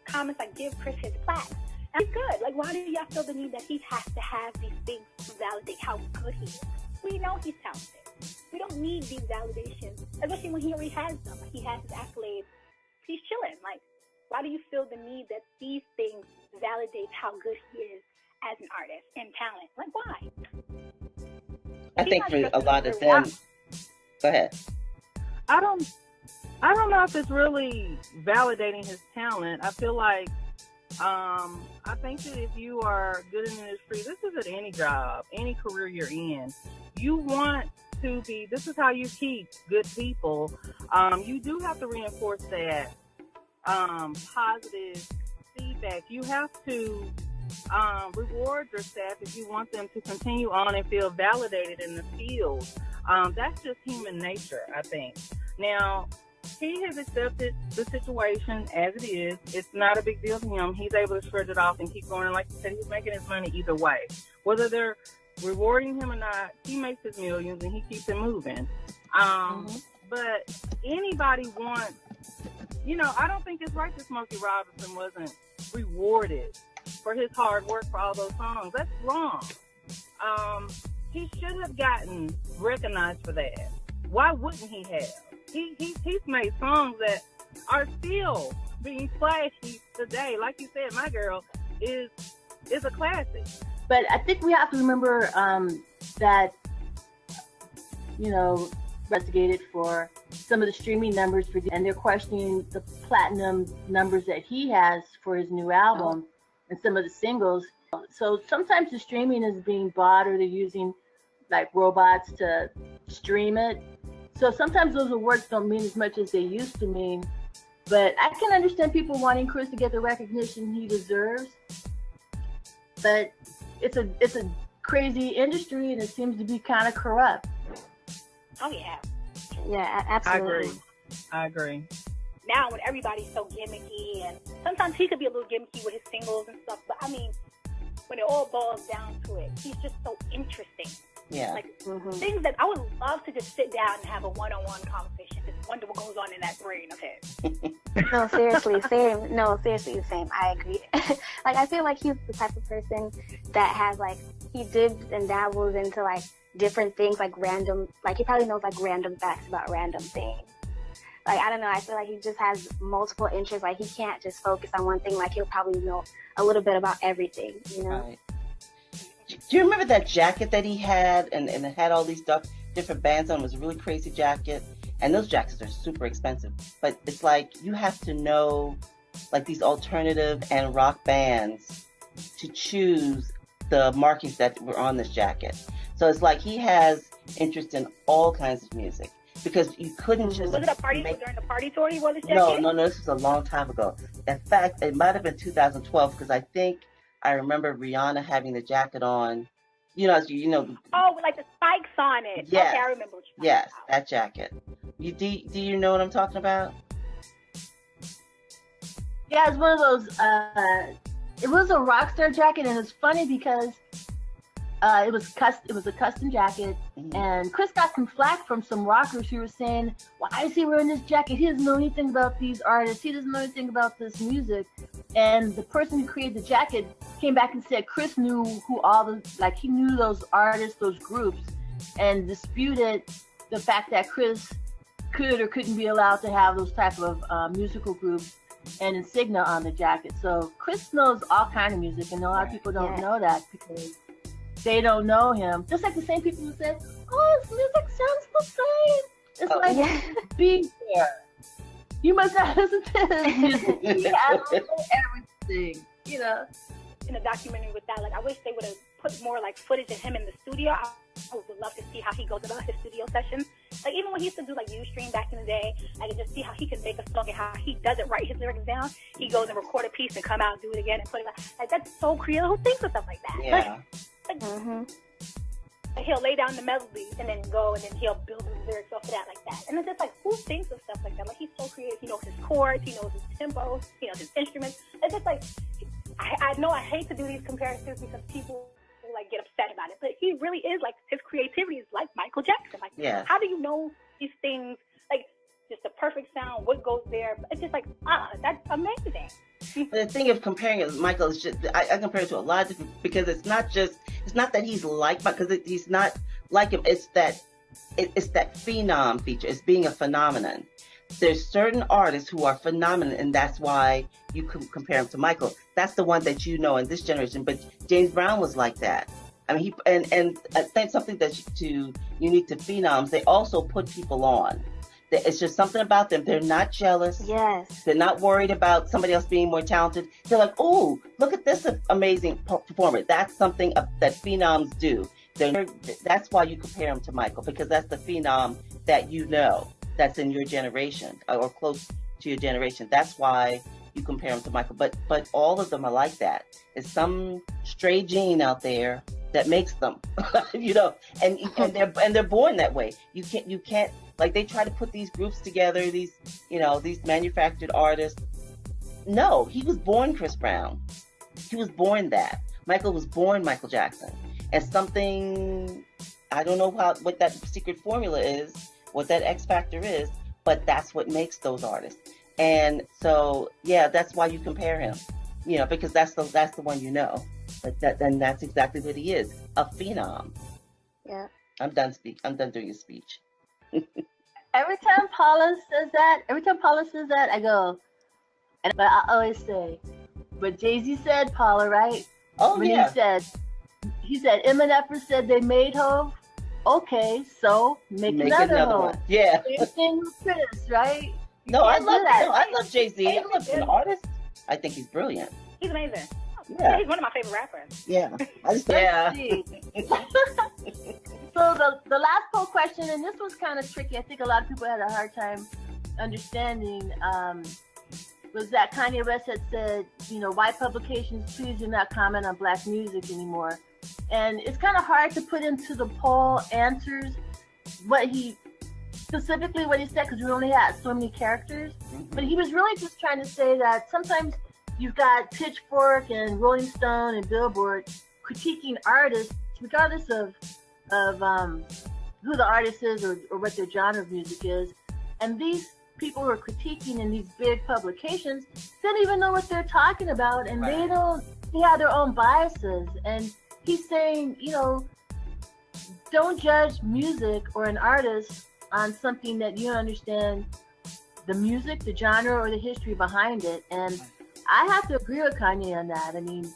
comments like, give Chris his plaque. And he's good. Like, why do y'all feel the need that he has to have these things to validate how good he is? We know he's talented. We don't need these validations, especially when he already has them. Like, he has his accolades. He's chilling. Like, why do you feel the need that these things validate how good he is as an artist and talent? Like, why? I think for a lot of them. Go ahead. I don't know if it's really validating his talent. I feel like I think that if you are good in the industry, this is at any job, any career you're in, you want to be, this is how you keep good people. You do have to reinforce that positive feedback. You have to reward your staff if you want them to continue on and feel validated in the field. That's just human nature, I think. Now, he has accepted the situation as it is. It's not a big deal to him. He's able to shrug it off and keep going. And like you said, he's making his money either way. Whether they're rewarding him or not, he makes his millions and he keeps it moving. But anybody wants, I don't think it's right that Smokey Robinson wasn't rewarded for his hard work for all those songs. That's wrong. He should have gotten recognized for that. Why wouldn't he have? He's made songs that are still being flashy today. Like you said, My Girl is a classic. But I think we have to remember that, investigated for some of the streaming numbers, and they're questioning the platinum numbers that he has for his new album and some of the singles. So sometimes the streaming is being bought, or they're using like robots to stream it. So sometimes those awards don't mean as much as they used to mean. But I can understand people wanting Chris to get the recognition he deserves. But it's a crazy industry, and it seems to be kind of corrupt. Oh, yeah. Yeah, absolutely. I agree. Now, when everybody's so gimmicky, and sometimes he could be a little gimmicky with his singles and stuff, but I mean, when it all boils down to it, he's just so interesting. Yeah. Like, things that I would love to just sit down and have a one-on-one conversation, just wonder what goes on in that brain of his. No, seriously, same. No, seriously, the same. I agree. Like, I feel like he's the type of person that has, like, he dips and dabbles into, like, different things, like random, like, he probably knows, like, random facts about random things. Like, I don't know, I feel like he just has multiple interests. Like, he can't just focus on one thing. Like, he'll probably know a little bit about everything, Right. Do you remember that jacket that he had, and it had all these different bands on? It was a really crazy jacket, and those jackets are super expensive. But it's like, you have to know, like, these alternative and rock bands to choose the markings that were on this jacket. So it's like he has interest in all kinds of music, because you couldn't just... Was it a party during the party tour he wore this jacket? No, this was a long time ago. In fact, it might have been 2012, because I think I remember Rihanna having the jacket on, Oh, with like the spikes on it. Yes. Okay, I remember what you're talking about. That jacket. Do you know what I'm talking about? Yeah, it's one of those, it was a Rockstar jacket, and it's funny because it was a custom jacket, and Chris got some flack from some rockers who were saying, why is he wearing this jacket? He doesn't know anything about these artists. He doesn't know anything about this music. And the person who created the jacket came back and said Chris knew he knew those artists, those groups, and disputed the fact that Chris could or couldn't be allowed to have those type of musical groups and insignia on the jacket. So Chris knows all kind of music, and a lot of people don't know that because they don't know him. Just like the same people who said, oh, his music sounds the same. It's be there. You must not listen to his music. He has everything, In a documentary with that, like, I wish they would have put more, like, footage of him in the studio. I would love to see how he goes about his studio sessions. Like, even when he used to do, like, Ustream back in the day, I could just see how he could make a song and how he doesn't write his lyrics down. He goes and record a piece and come out and do it again and put it like that's so creative. Who thinks of stuff like that? Yeah. Like, he'll lay down the melody and then go, and then he'll build his lyrics off of that like that. And it's just like, who thinks of stuff like that? Like, he's so creative. He knows his chords, he knows his tempos, he knows his instruments. It's just like, I know I hate to do these comparisons because people like get upset about it. But he really is like, his creativity is like Michael Jackson. Like, Yeah. how do you know these things? Like, just the perfect sound, what goes there? It's just like, that's amazing. The thing of comparing it with Michael is just, I compare it to a lot of different, because it's not that he's like, because he's not like him. It's that phenom feature. It's being a phenomenon. There's certain artists who are phenomenal, and that's why you can compare him to Michael. That's the one that you know in this generation. But James Brown was like that. I mean, and I think something that's unique to phenoms, they also put people on. It's just something about them. They're not jealous. Yes. They're not worried about somebody else being more talented. They're like, oh, look at this amazing performer. That's something that phenoms do. That's why you compare him to Michael, because that's the phenom that you know, that's in your generation or close to your generation. That's why you compare him to Michael. But all of them are like that. It's some stray gene out there that makes them, you know, and they're born that way. You can't. Like, they try to put these groups together, these manufactured artists. No, he was born Chris Brown. He was born that. Michael was born Michael Jackson. And something, I don't know what that secret formula is, what that X factor is, but that's what makes those artists. And so, yeah, that's why you compare him, you know, because that's the one you know. But then that's exactly what he is, a phenom. Yeah. I'm done doing a speech. Every time Paula says that, I go, but I always say, but Jay-Z said, Paula, right? Oh, when yeah. He said, Eminem said they made Hov. Okay, so make another one. Yeah. Same thing with Chris, right? I love Jay-Z. I love him, an artist. I think he's brilliant. He's amazing. Yeah. He's one of my favorite rappers. Yeah. So the last poll question, and this was kind of tricky. I think a lot of people had a hard time understanding, was that Kanye West had said, you know, white publications, please do not comment on black music anymore. And it's kind of hard to put into the poll answers what he said, because we only had so many characters. But he was really just trying to say that sometimes you've got Pitchfork and Rolling Stone and Billboard critiquing artists, regardless of who the artist is or what their genre of music is. And these people who are critiquing in these big publications don't even know what they're talking about, and they have their own biases. And he's saying, you know, don't judge music or an artist on something that you don't understand the music, the genre, or the history behind it. And I have to agree with Kanye on that. I mean,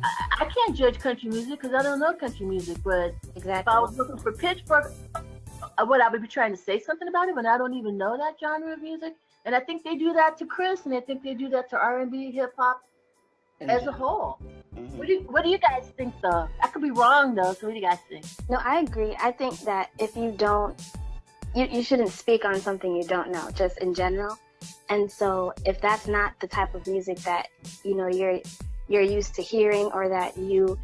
I can't judge country music because I don't know country music, but exactly. If I was looking for Pitchfork, I would be trying to say something about it when I don't even know that genre of music. And I think they do that to Chris, and I think they do that to R&B, hip hop as a whole. Mm-hmm. What do you guys think, though? I could be wrong, though. So what do you guys think? No, I agree. I think that if you don't, you shouldn't speak on something you don't know, just in general. And so if that's not the type of music that, you know, you're used to hearing, or that you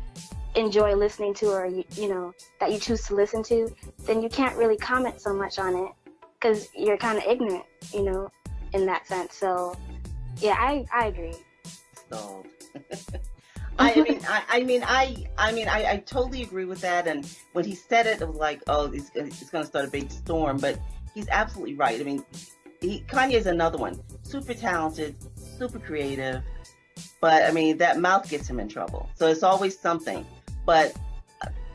enjoy listening to, or you know, that you choose to listen to, then you can't really comment so much on it because you're kind of ignorant, you know, in that sense. So yeah, I agree. Stalled. I totally agree with that. And when he said it, it was like, oh, it's going to start a big storm. But he's absolutely right. I mean, Kanye is another one. Super talented, super creative. But, I mean, that mouth gets him in trouble. So it's always something. But,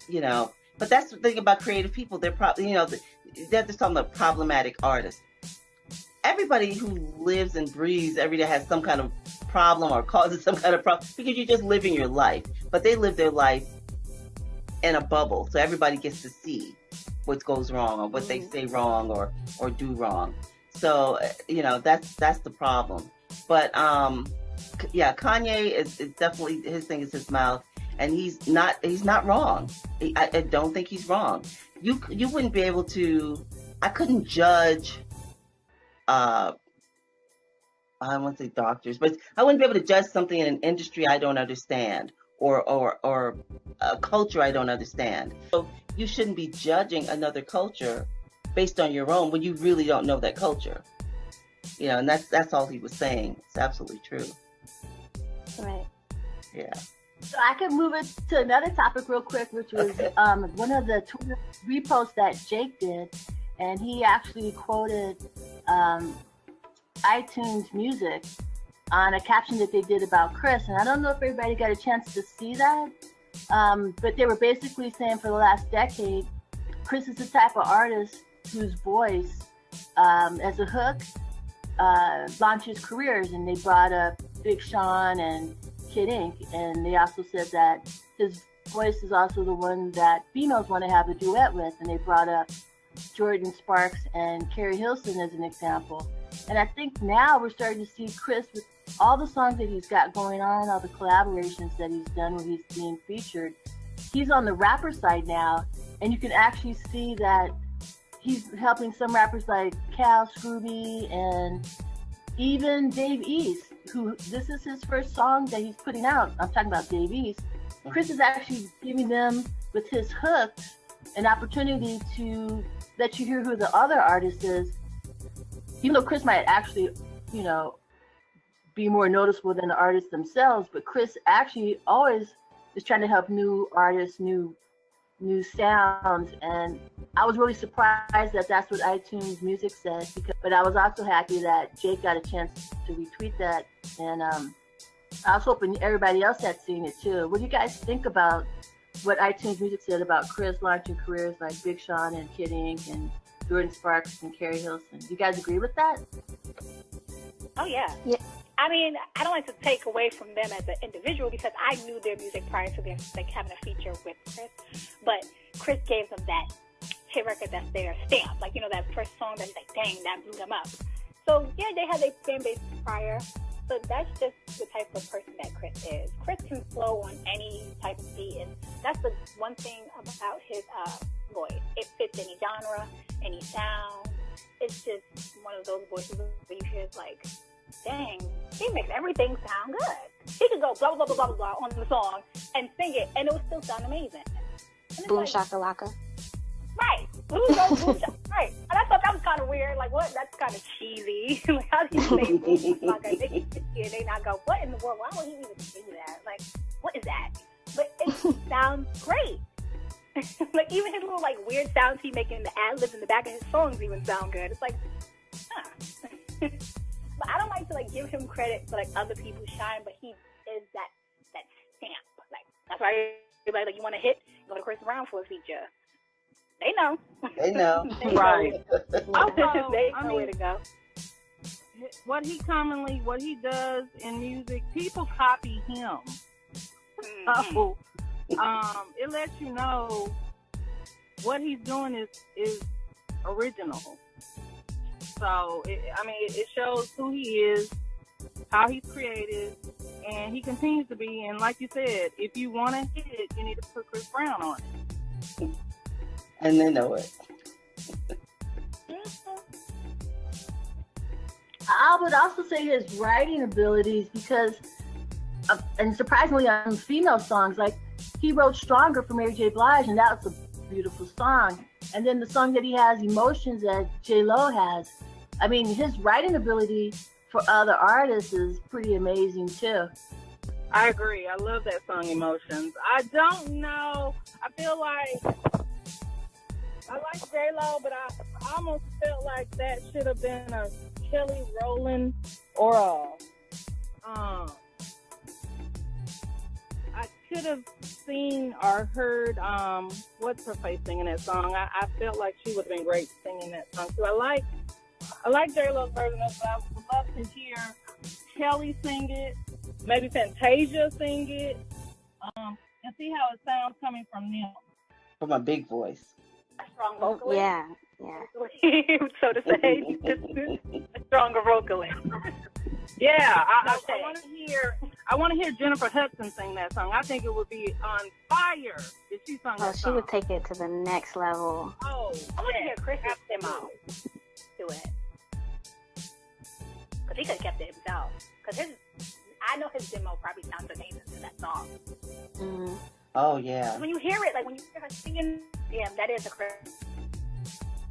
you know, but that's the thing about creative people. They're probably, you know, they're just talking about problematic artists. Everybody who lives and breathes every day has some kind of problem or causes some kind of problem because you're just living your life. But they live their life in a bubble. So everybody gets to see what goes wrong or what they say wrong or do wrong. So, you know, that's the problem. But, yeah, Kanye is definitely, his thing is his mouth, and he's not wrong. I don't think he's wrong. You wouldn't be able to, I couldn't judge, I won't say doctors, but I wouldn't be able to judge something in an industry I don't understand or a culture I don't understand. So you shouldn't be judging another culture based on your own when you really don't know that culture. You know, and that's all he was saying. It's absolutely true. Right. Yeah. So I could move it to another topic real quick, which was one of the Twitter reposts that Jake did, and he actually quoted iTunes Music on a caption that they did about Chris. And I don't know if everybody got a chance to see that, but they were basically saying for the last decade, Chris is the type of artist whose voice, as a hook, launches careers. And they brought up Big Sean and Kid Ink, and they also said that his voice is also the one that females want to have a duet with, and they brought up Jordan Sparks and Carrie Hilson as an example. And I think now we're starting to see Chris with all the songs that he's got going on, all the collaborations that he's done where he's being featured. He's on the rapper side now, and you can actually see that he's helping some rappers like Cal, Scooby, and even Dave East, who this is his first song that he's putting out. I'm talking about Dave East. Chris is actually giving them, with his hooks, an opportunity to let you hear who the other artist is. Even though Chris might actually, you know, be more noticeable than the artists themselves, but Chris actually always is trying to help new artists, new sounds. And I was really surprised that that's what iTunes Music said, but I was also happy that Jake got a chance to retweet that. And I was hoping everybody else had seen it too. What do you guys think about what iTunes Music said about Chris launching careers like Big Sean and Kid Ink and Jordan Sparks and Carrie Hilson? Do you guys agree with that? Oh, yeah. I mean, I don't like to take away from them as an individual because I knew their music prior to them like having a feature with Chris. But Chris gave them that hit record that's their stamp. Like, you know, that first song that he's like, dang, that blew them up. So, yeah, they had their fan base prior. But that's just the type of person that Chris is. Chris can flow on any type of beat. And that's the one thing about his voice. It fits any genre, any sound. It's just one of those voices where you hear it's like, dang, he makes everything sound good. He could go blah, blah, blah, blah, blah on the song and sing it, and it would still sound amazing. Boom like, shakalaka. Right. Boom shakalaka. Right. And I thought that was kind of weird. Like, what? That's kind of cheesy. Like, how do you say boom shakalaka? They get here and they not go, what in the world? Why would he even do that? Like, what is that? But it sounds great. Like, even his little, like, weird sounds he making the ad-libs in the back of his songs even sound good. It's like, huh. But I don't like to, like, give him credit for, like, other people shine, but he is that stamp. Like, that's why everybody, like, you want a hit? Go to Chris Brown for a feature. They know. They know. Right. Also, they know I mean, where to go. what he does in music, people copy him. So, it lets you know what he's doing is original. So, it shows who he is, how he's created, and he continues to be. And like you said, if you want to hit it, you need to put Chris Brown on it. And they know it. I would also say his writing abilities, because, and surprisingly on female songs, like he wrote Stronger for Mary J. Blige, and that was a beautiful song. And then the song that he has, Emotions, that J-Lo has. I mean, his writing ability for other artists is pretty amazing too. I agree. I love that song, Emotions. I don't know. I feel like I like J-Lo, but I almost felt like that should have been a Kelly Rowland or I could have seen or heard what's her face singing that song. I felt like she would have been great singing that song. So I like J-Lo's version of it, but I would love to hear Kelly sing it, maybe Fantasia sing it, and see how it sounds coming from them. From a big voice. A strong vocalist. Yeah. So to say, a stronger vocalist. Yeah, I want to hear Jennifer Hudson sing that song. I think it would be on fire if she sung that song. She would take it to the next level. Oh, I want to hear Chris demo do it. Because he could have kept it himself. Because I know his demo probably sounds amazing to that song. Oh, yeah. When you hear it, like when you hear her singing, damn, that is a Chris.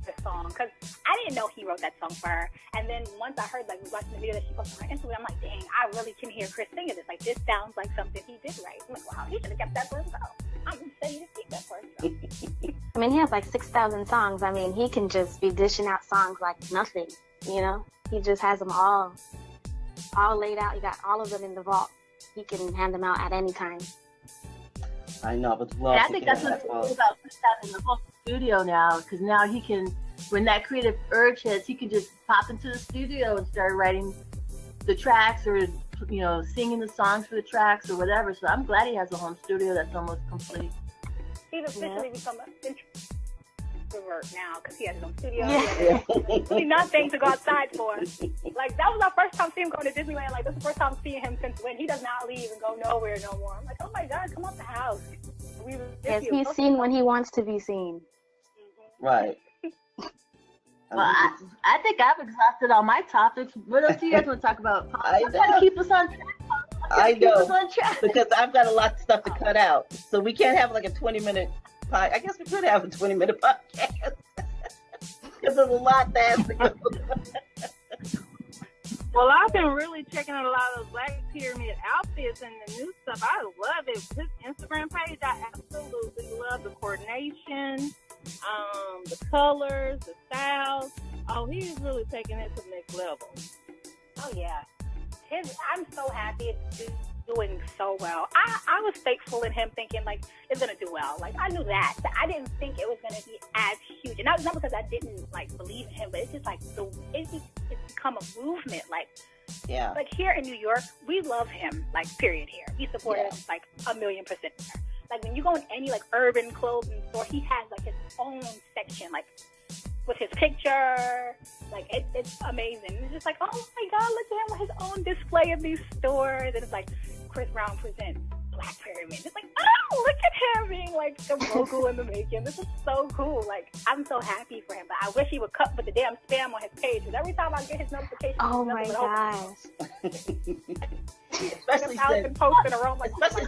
the song because I didn't know he wrote that song for her. And then once I heard, like, watching the video that she posted on her Instagram, I'm like, dang, I really can hear Chris singing this. Like, this sounds like something he did write. I'm like, wow, he should have kept that for himself. I'm ready to keep that for himself. I mean, he has like 6,000 songs. I mean, he can just be dishing out songs like nothing, you know? He just has them all laid out. He got all of them in the vault. He can hand them out at any time. I know, but love. I think that's what's cool about Chris having the whole studio now, because now he can, when that creative urge hits, he can just pop into the studio and start writing the tracks, or, you know, singing the songs for the tracks or whatever. So I'm glad he has a home studio that's almost complete. He's officially become an introvert now because he has his own studio. Yeah. He's nothing to go outside for. Like, that was our first time seeing him going to Disneyland. Like, this is the first time seeing him since when he does not leave and go nowhere no more. I'm like, oh my God, come out the house. Yes, he's seen when he wants to be seen. Right. Well, I think I've exhausted all my topics. What else do you guys want to talk about? I I'm trying to keep us on track. Keep us on track. Because I've got a lot of stuff to cut out. So we can't have like a 20-minute podcast. I guess we could have a 20-minute podcast. Because there's a lot that has to go. Well, I've been really checking out a lot of those Black Pyramid outfits and the new stuff. I love it. His Instagram page, I absolutely love the coordination, the colors, the styles. Oh, he's really taking it to the next level. Oh, yeah. I'm so happy it's doing so well. I was faithful in him thinking, like, it's going to do well. Like, I knew that. But I didn't think it was going to be as huge. And that was not because I didn't, like, believe in him, but it's just, like, it's become a movement. Like, yeah. Like, here in New York, we love him, like, period here. We support him, like, 1,000,000%. Like, when you go in any, like, urban clothing store, he has, like, his own section, like, with his picture. Like, it's amazing. It's just like, oh my God, look at him with his own display in these stores. And it's like, Chris Brown presents Black Pyramid. It's like, oh, look at him being like a mogul in the making. This is so cool. Like, I'm so happy for him. But I wish he would cut with the damn spam on his page. Because every time I get his notifications, oh my gosh. Especially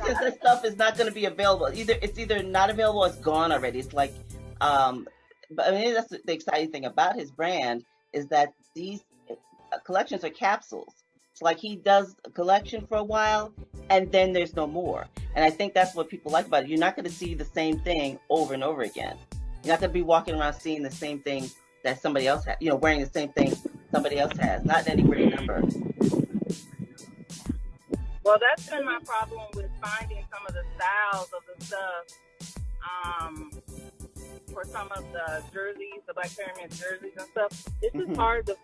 since this stuff is not going to be available. It's either not available or it's gone already. It's like, but I mean, that's the exciting thing about his brand is that these collections are capsules. It's like he does a collection for a while and then there's no more. And I think that's what people like about it. You're not going to see the same thing over and over again. You're not going to be walking around seeing the same thing that somebody else has, wearing the same thing somebody else has, not in any great number. Well, that's been my problem with finding some of the styles of the stuff. For some of the jerseys, the Black Pyramid jerseys and stuff, it's just hard to,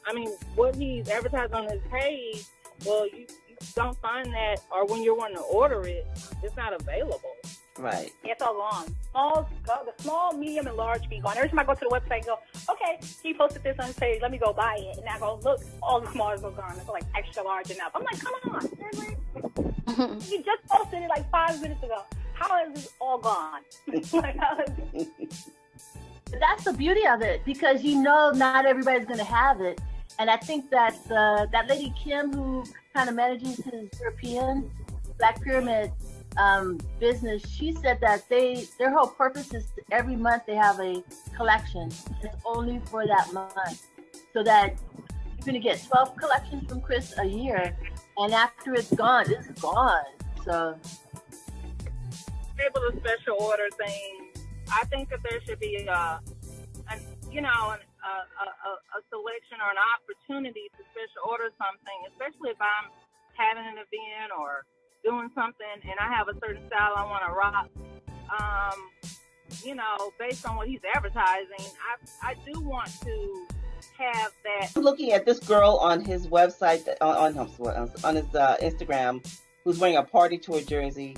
I mean, what he's advertised on his page, well, you don't find that, or when you're wanting to order it, it's not available. Right. It's all gone. The small, medium, and large be gone. Every time I go to the website and go, okay, he posted this on his page, let me go buy it. And I go, look, all the smalls are gone. It's like extra large enough. I'm like, come on, seriously? He just posted it like 5 minutes ago. How is this all gone? But that's the beauty of it, because not everybody's going to have it. And I think that that lady Kim, who kind of manages his European Black Pyramid business, she said that their whole purpose is every month they have a collection. It's only for that month. So that you're going to get 12 collections from Chris a year. And after it's gone, it's gone. So able to special order things. I think that there should be a selection or an opportunity to special order something, especially if I'm having an event or doing something and I have a certain style I want to rock. Based on what he's advertising, I do want to have that. I'm looking at this girl on his website, on his Instagram, who's wearing a party tour jersey.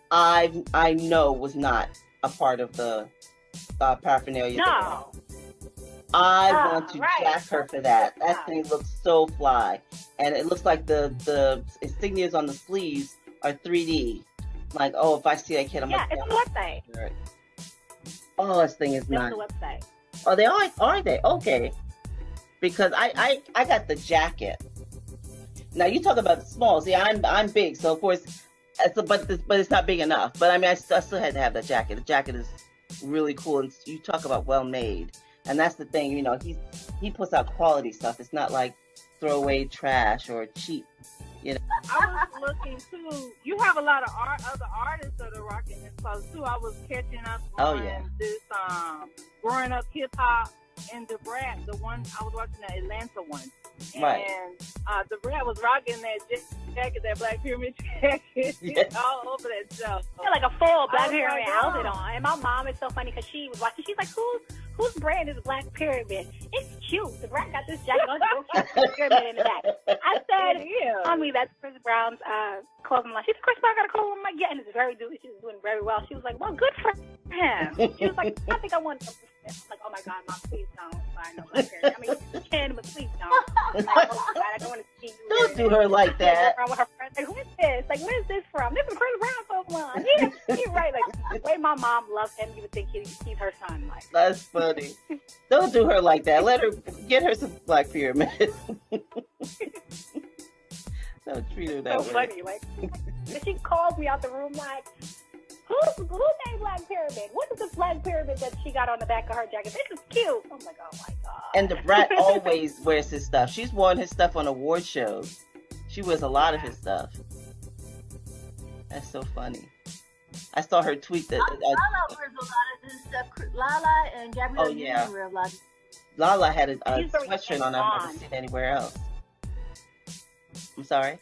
I know was not a part of the paraphernalia. No. I want to jack her for that. That thing looks so fly. And it looks like the insignias on the sleeves are 3D. Like, oh, if I see a kid, I'm like, it's a website. Oh, this thing is not. It's a website. Oh, they are they? Okay. Because I got the jacket. Now, you talk about the small. See, I'm big, so of course, but it's not big enough. But I mean, I still had to have that jacket. The jacket is really cool, and you talk about well made. And that's the thing, you know, he puts out quality stuff. It's not like throwaway trash or cheap, you know. I was looking too. You have a lot of other artists that are rocking his clothes too. I was catching up on this growing up hip hop and the Brat, the one I was watching, the Atlanta one. And the Brat was rocking that jacket, that Black Pyramid jacket, all over that show. Yeah, like a full Black Pyramid outfit on. And my mom is so funny because she was watching. She's like, whose brand is Black Pyramid? It's cute. The Brat got this jacket on. Black Pyramid in the back. I said, Mommy, that's Chris Brown's clothing line. She said, Chris Brown got a clothing line. Yeah, and she's doing very well. She was like, well, good for him. She was like, I think I want to. I'm like, oh my God, Mom, please don't buy no Black Pyramid. I mean, you can, but please don't. I'm like, oh God, I don't want to see you. Don't do her like that. With her friends. Like, who is this? Like, where is this from? This is Chris Brown clothing line. He's right. Like, the way my mom loves him, you would think he's her son. Like, that's funny. Don't do her like that. Let her get her some Black Pyramid. Don't treat her that way. So funny. Like, she calls me out the room like, who made Black Pyramid? What is this Black Pyramid that she got on the back of her jacket? This is cute. I'm like, oh my God. And the Brat always wears his stuff. She's worn his stuff on award shows. She wears a lot of his stuff. That's so funny. I saw her tweet that. Lala wears a lot of his stuff. Lala and Gabrielle Union wear a lot. Lala had a sweatshirt on I've never seen anywhere else. I'm sorry?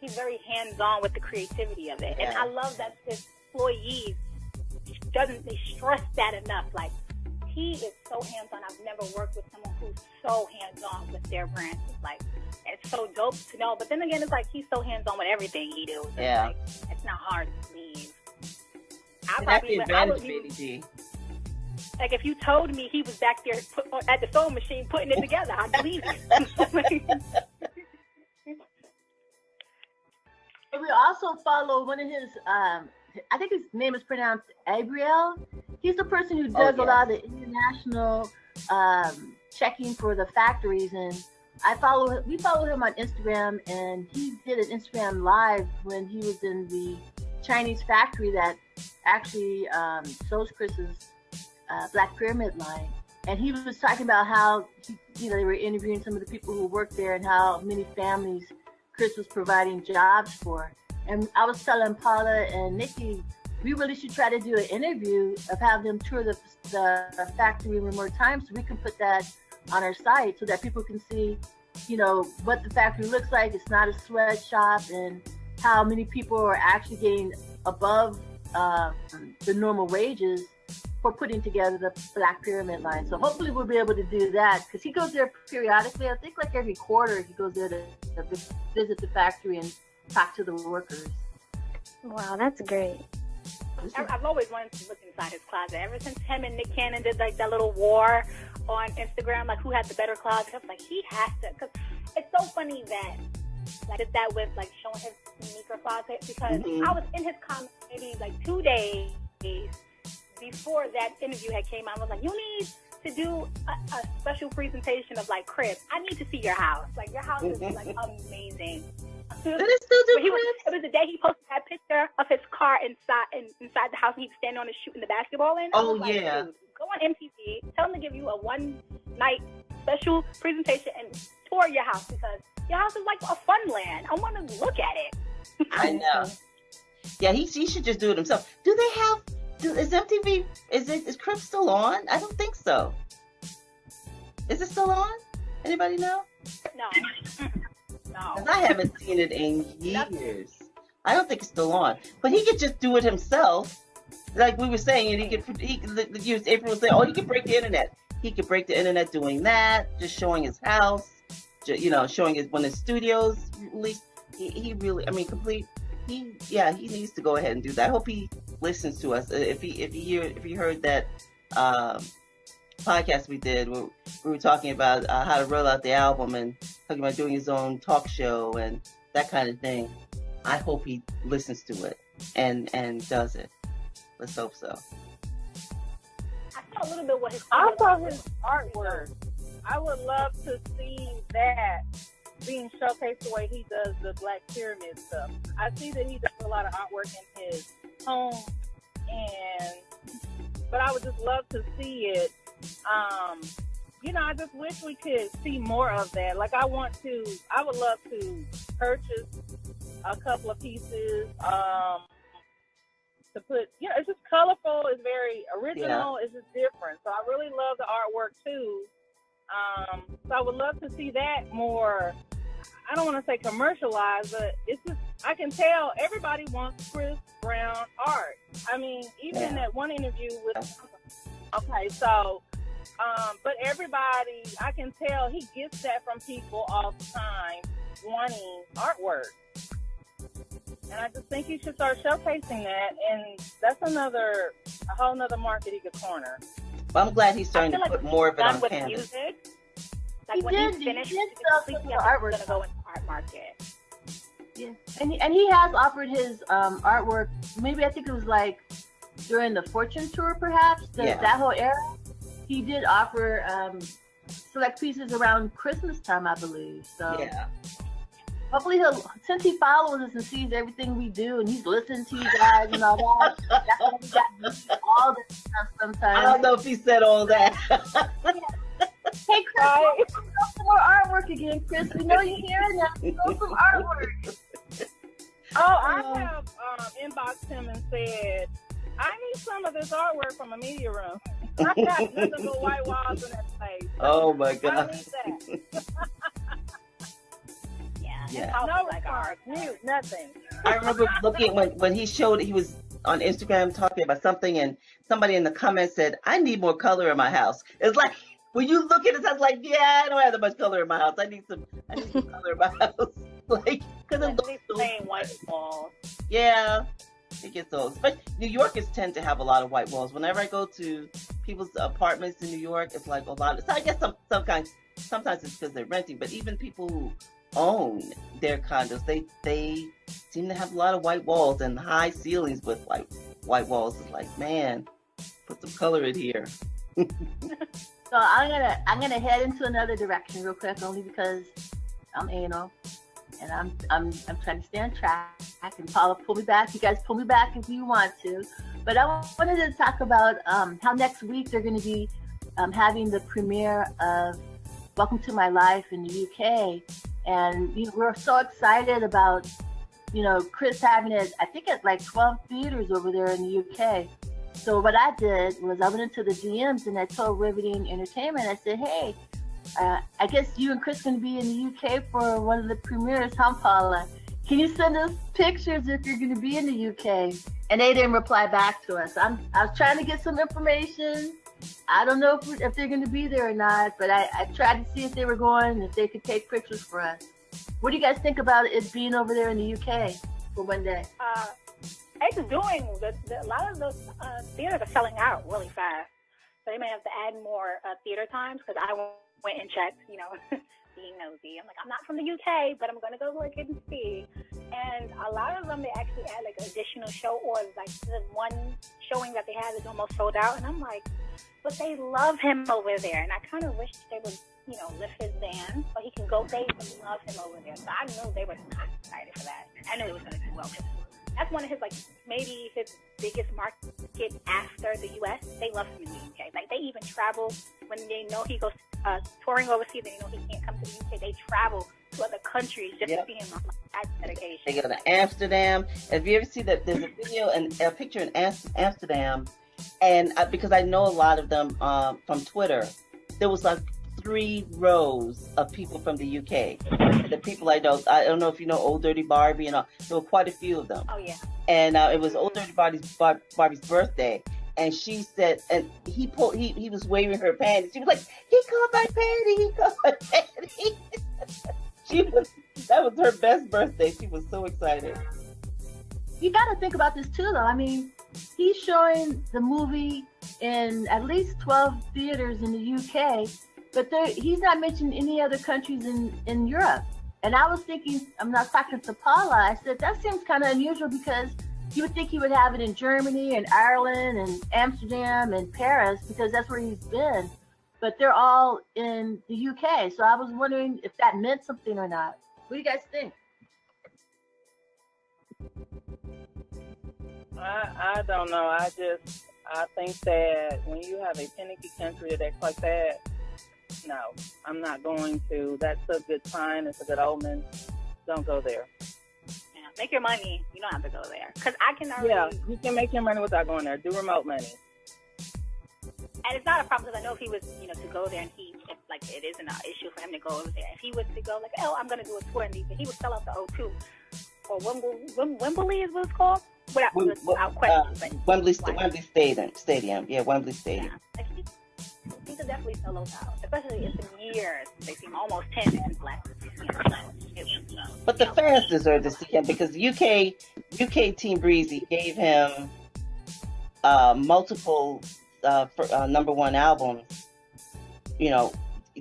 He's very hands-on with the creativity of it. Yeah. And I love that his employees they stress that enough. Like, he is so hands-on. I've never worked with someone who's so hands-on with their brand. It's like, it's so dope to know. But then again, it's like he's so hands-on with everything he does. Yeah. Like, it's not hard to leave. That's the advantage, Baby G. Like, if you told me he was back there at the sewing machine putting it together, I'd believe it. We also follow one of his, I think his name is pronounced Gabriel. He's the person who does a lot of the international checking for the factories. And we follow him on Instagram, and he did an Instagram live when he was in the Chinese factory that actually sews Chris's Black Pyramid line. And he was talking about how, they were interviewing some of the people who worked there and how many families Chris was providing jobs for. And I was telling Paula and Nikki, we really should try to do an interview of having them tour the factory one more time, so we can put that on our site so that people can see, what the factory looks like. It's not a sweatshop, and how many people are actually getting above the normal wages for putting together the Black Pyramid line. So hopefully we'll be able to do that, because he goes there periodically. I think like every quarter he goes there to visit the factory and talk to the workers. Wow, that's great. I've always wanted to look inside his closet. Ever since him and Nick Cannon did like that little war on Instagram, like who had the better closet, I was like, he has to, because it's so funny that like did that with like showing his sneaker closet, because I was in his comment maybe like 2 days before that interview had came out. I was like, you need to do a special presentation of like cribs. I need to see your house. Like, your house is like amazing. Did it still do it was the day he posted that picture of his car inside the house, and he was standing on it shooting the basketball in. Oh, like, yeah. Dude, go on MTV, tell them to give you a one-night special presentation and tour your house, because your house is like a fun land. I want to look at it. I know. Yeah, he should just do it himself. Do they have... Is MTV, is Crib still on? I don't think so. Is it still on? Anybody know? No. No. Because I haven't seen it in years. I don't think it's still on. But he could just do it himself. Like we were saying, he could use April saying, oh, he could break the internet. He could break the internet doing that, just showing his house, showing when his studio's released. He really, he needs to go ahead and do that. I hope he listens to us. If he heard that podcast we did, where we were talking about how to roll out the album and talking about doing his own talk show and that kind of thing, I hope he listens to it and does it. Let's hope so. I saw a little bit what his artwork. I would love to see that being showcased the way he does the Black Pyramid stuff. I see that he does a lot of artwork in his home, but I would just love to see it You know, I just wish we could see more of that. Like, I would love to purchase a couple of pieces, to put, you know, it's just colorful, it's very original, it's just different. So I really love the artwork too. So I would love to see that more. I don't want to say commercialized, but it's just, I can tell everybody wants Chris Brown art. I mean, even in that one interview with, okay, so, but everybody, I can tell he gets that from people all the time wanting artwork. And I just think he should start showcasing that, and that's a whole nother market he could corner. Well, I'm glad he's starting to put more of it on canvas. Music. Like when he's finished, he's going to go in the art market. Yeah, and he has offered his artwork. Maybe I think it was like during the Fortune tour, perhaps that whole era. He did offer select pieces around Christmas time, I believe. So yeah. Hopefully since he follows us and sees everything we do and he's listening to you guys and all that, that's why we got all this stuff sometimes. I don't know if he said all that. Hey, Chris, let's go some more artwork again, Chris. We know you're hearing us. Let's go some artwork. Oh, I have inboxed him and said, I need some of this artwork from a media room. I got nothing but white walls in that place. Oh, my God. I need that. Yeah. No response, mute, nothing. I remember looking when he showed, he was on Instagram talking about something, and somebody in the comments said, I need more color in my house. It's like, when you look at it, I was like, yeah, I don't have that much color in my house. I need some color in my house. Like, because it looks so plain white walls. Yeah, it gets old. But New Yorkers tend to have a lot of white walls. Whenever I go to people's apartments in New York, it's like a lot of, so I guess sometimes it's because they're renting, but even people who own their condos, they seem to have a lot of white walls and high ceilings with like white walls. It's like, man, put some color in here. So I'm gonna head into another direction real quick, only because I'm anal and I'm trying to stay on track. And Paula, pull me back. You guys pull me back if you want to. But I wanted to talk about how next week they're going to be having the premiere of Welcome to My Life in the UK. And we're so excited about, Chris having it, I think at like 12 theaters over there in the UK. So what I did was I went into the DMs and I told Riveting Entertainment, I said, hey, I guess you and Chris are going to be in the UK for one of the premieres, huh, Paula? Can you send us pictures if you're going to be in the UK? And they didn't reply back to us. I was trying to get some information. I don't know if they're going to be there or not, but I tried to see if they were going, if they could take pictures for us. What do you guys think about it being over there in the UK for one day? It's doing, a lot of those theaters are selling out really fast. So they may have to add more theater times, because I went and checked, being nosy. I'm like, I'm not from the UK, but I'm going to go look and see. And a lot of them, they actually add like an additional show, or like the one showing that they had is almost sold out. And I'm like, but they love him over there. And I kind of wish they would, lift his ban so he can go. They love him over there. So I knew they were excited for that. I knew it was going to do well. That's one of his, maybe his biggest market after the U.S. They love him in the U.K. Like, they even travel when they know he goes touring overseas, they know he can't come to the U.K. They travel to other countries just to see him on that dedication. They go to Amsterdam. Have you ever seen that? There's a video and a picture in Amsterdam, and because I know a lot of them from Twitter, there was like 3 rows of people from the UK. The people I don't know if you know Old Dirty Barbie, and there were quite a few of them. Oh yeah. And it was Old Dirty Barbie's birthday, and she said, and he was waving her panties. She was like, he called my panty, he called my panty. That was her best birthday. She was so excited. You got to think about this too, though. I mean, he's showing the movie in at least 12 theaters in the UK. But he's not mentioning any other countries in Europe. And I was thinking, I'm not talking to Paula, I said, that seems kind of unusual, because you would think he would have it in Germany and Ireland and Amsterdam and Paris, because that's where he's been. But they're all in the UK. So I was wondering if that meant something or not. What do you guys think? I don't know. I think that when you have a finicky country that acts like that, no, I'm not going to. That's a good sign. It's a good omen. Don't go there. Yeah, make your money. You don't have to go there. Because I can already... Yeah, you can make your money without going there. Do remote money. And it's not a problem because I know if he was, to go there and it isn't an issue for him to go over there. If he was to go, I'm going to do a tour and he would sell out the O2 or Wembley is what it's called? Without question. Wembley Stadium. Yeah, Wembley Stadium. Yeah. He could definitely sell those out, especially in some years. They seem almost 10 years left. But the fans deserve to see him because UK Team Breezy gave him multiple number one albums,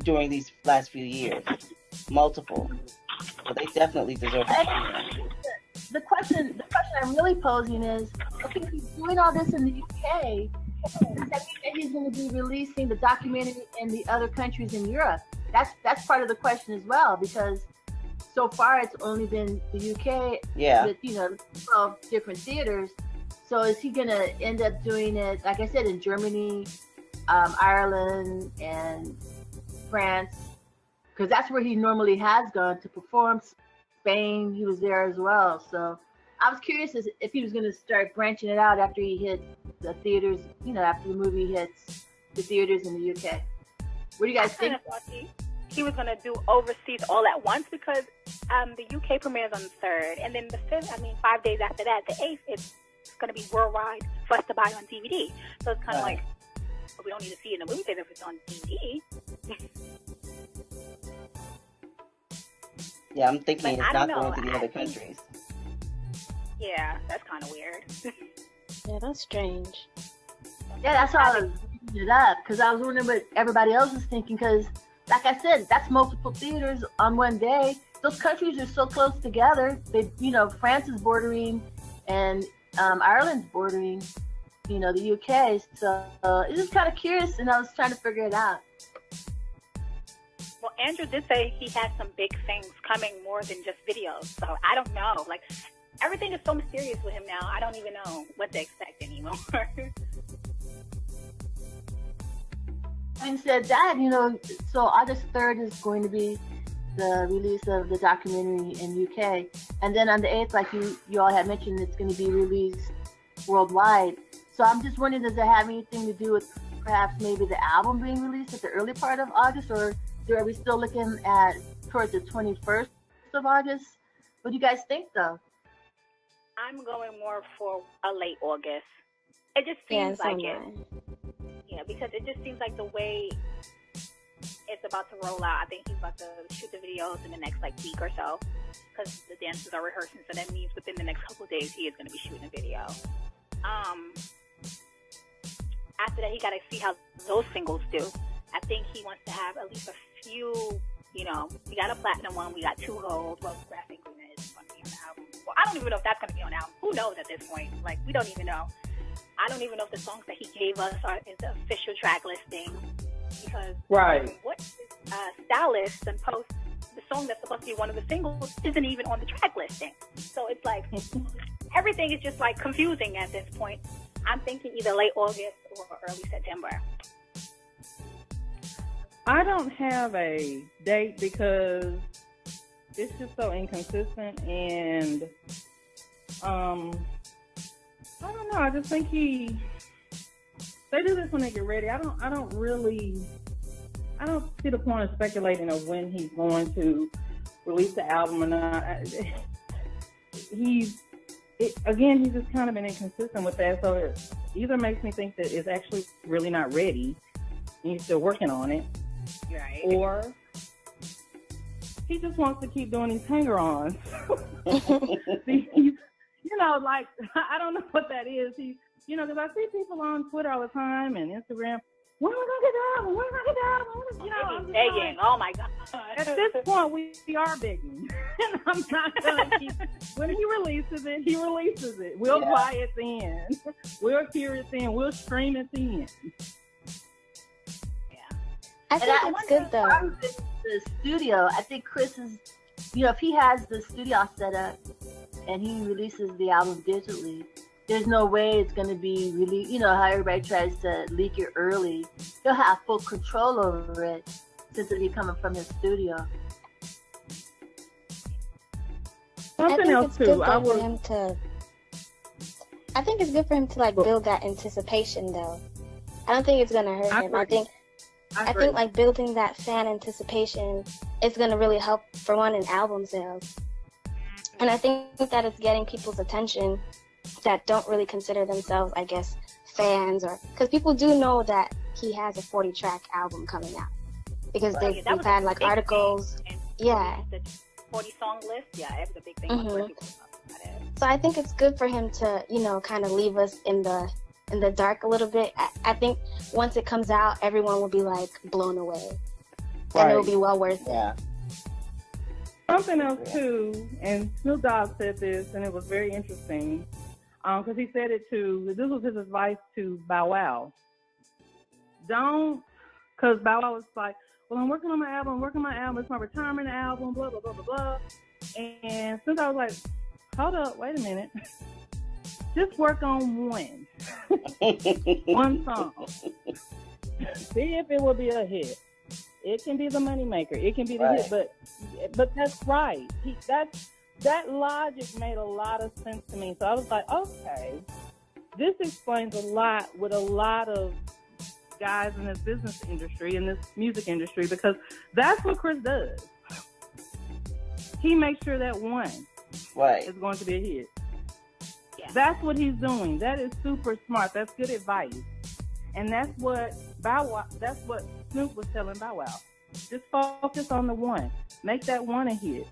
during these last few years. Multiple. So they definitely deserve to see him. The question I'm really posing is, okay, he's doing all this in the UK. Does that mean that he's going to be releasing the documentary in the other countries in Europe? That's part of the question as well, because so far it's only been the UK with 12 different theaters. So is he going to end up doing it, like I said, in Germany, Ireland, and France? Because that's where he normally has gone to perform. Spain, he was there as well. So I was curious if he was going to start branching it out after he hit the theaters, after the movie hits the theaters in the UK. What do you guys think? I thought he was going to do overseas all at once because the UK premieres on the 3rd, and then the 5th, 5 days after that, the 8th, it's going to be worldwide for us to buy on DVD. So it's kind of like, well, we don't need to see it in the movie theater if it's on DVD. Yeah, I'm thinking it's not going to the other countries. Yeah, that's kind of weird. Yeah, that's strange. Yeah, that's why I was looking it up, because I was wondering what everybody else is thinking, because, like I said, that's multiple theaters on one day. Those countries are so close together. They, France is bordering, and Ireland's bordering, the UK. So it's just kind of curious, and I was trying to figure it out. Well, Andrew did say he has some big things coming more than just videos. So I don't know. Everything is so mysterious with him now. I don't even know what to expect anymore. Having said that, so August 3rd is going to be the release of the documentary in UK. And then on the 8th, like you all had mentioned, it's going to be released worldwide. So I'm just wondering, does it have anything to do with perhaps maybe the album being released at the early part of August, or are we still looking at towards the 21st of August? What do you guys think, though? I'm going more for a late August. It just seems like it. Yeah, because it just seems like the way it's about to roll out. I think he's about to shoot the videos in the next week or so, because the dancers are rehearsing. So that means within the next couple of days he is going to be shooting a video. After that, he got to see how those singles do. I think he wants to have at least a few, we got a platinum one, we got 2 gold. Well, Graphic is going to be on the album. Well, I don't even know if that's going to be on the album. Who knows at this point? We don't even know. I don't even know if the songs that he gave us is the official track listing. Because what stylist and post the song that's supposed to be one of the singles isn't even on the track listing. So it's everything is just confusing at this point. I'm thinking either late August or early September. I don't have a date because it's just so inconsistent, and I don't know. I just think they do this when they get ready. I don't see the point of speculating of when he's going to release the album or not. He's just kind of been inconsistent with that. So it either makes me think that it's actually really not ready and he's still working on it. Right. Or he just wants to keep doing these hanger-ons. I don't know what that is. Because I see people on Twitter all the time and Instagram, when are we going to get the album? When are we going to get the album? I'm begging. Oh, my God. At this point, we are begging. And I'm not going to keep... When he releases it, he releases it. We'll buy it then. We'll hear it then. We'll stream it then. I think it's good though. The studio, I think Chris is, if he has the studio set up and he releases the album digitally, there's no way it's going to be really, you know, how everybody tries to leak it early. He'll have full control over it since it'll be coming from his studio. Something else too. I think it's good for him to like build that anticipation though. I don't think it's gonna hurt him. I think like building that fan anticipation is gonna really help for one in album sales. And I think that it's getting people's attention that don't really consider themselves, I guess, fans, or because people do know that he has a 40-track album coming out because they've had like articles. Yeah. The 40-song list. Yeah, it was a big thing. So I think it's good for him to, you know, kind of leave us in the dark a little bit. I think once it comes out, everyone will be like blown away, and it will be well worth it. Yeah. Something else too, and Snoop Dogg said this, and it was very interesting, because he said it to. This was his advice to Bow Wow. Because Bow Wow was like, "Well, I'm working on my album. It's my retirement album. Blah blah blah blah blah." And Snoop Dogg was like, "Hold up, wait a minute. Just work on one song. See if it will be a hit. It can be the moneymaker. It can be the hit, but that's right. That logic made a lot of sense to me. So I was like, okay, this explains a lot with a lot of guys in this business industry, in this music industry, because that's what Chris does. He makes sure that one is going to be a hit. Yeah. That's what he's doing. That is super smart. That's good advice. And that's what Snoop was telling Bow Wow. Just focus on the one. Make that one a hit.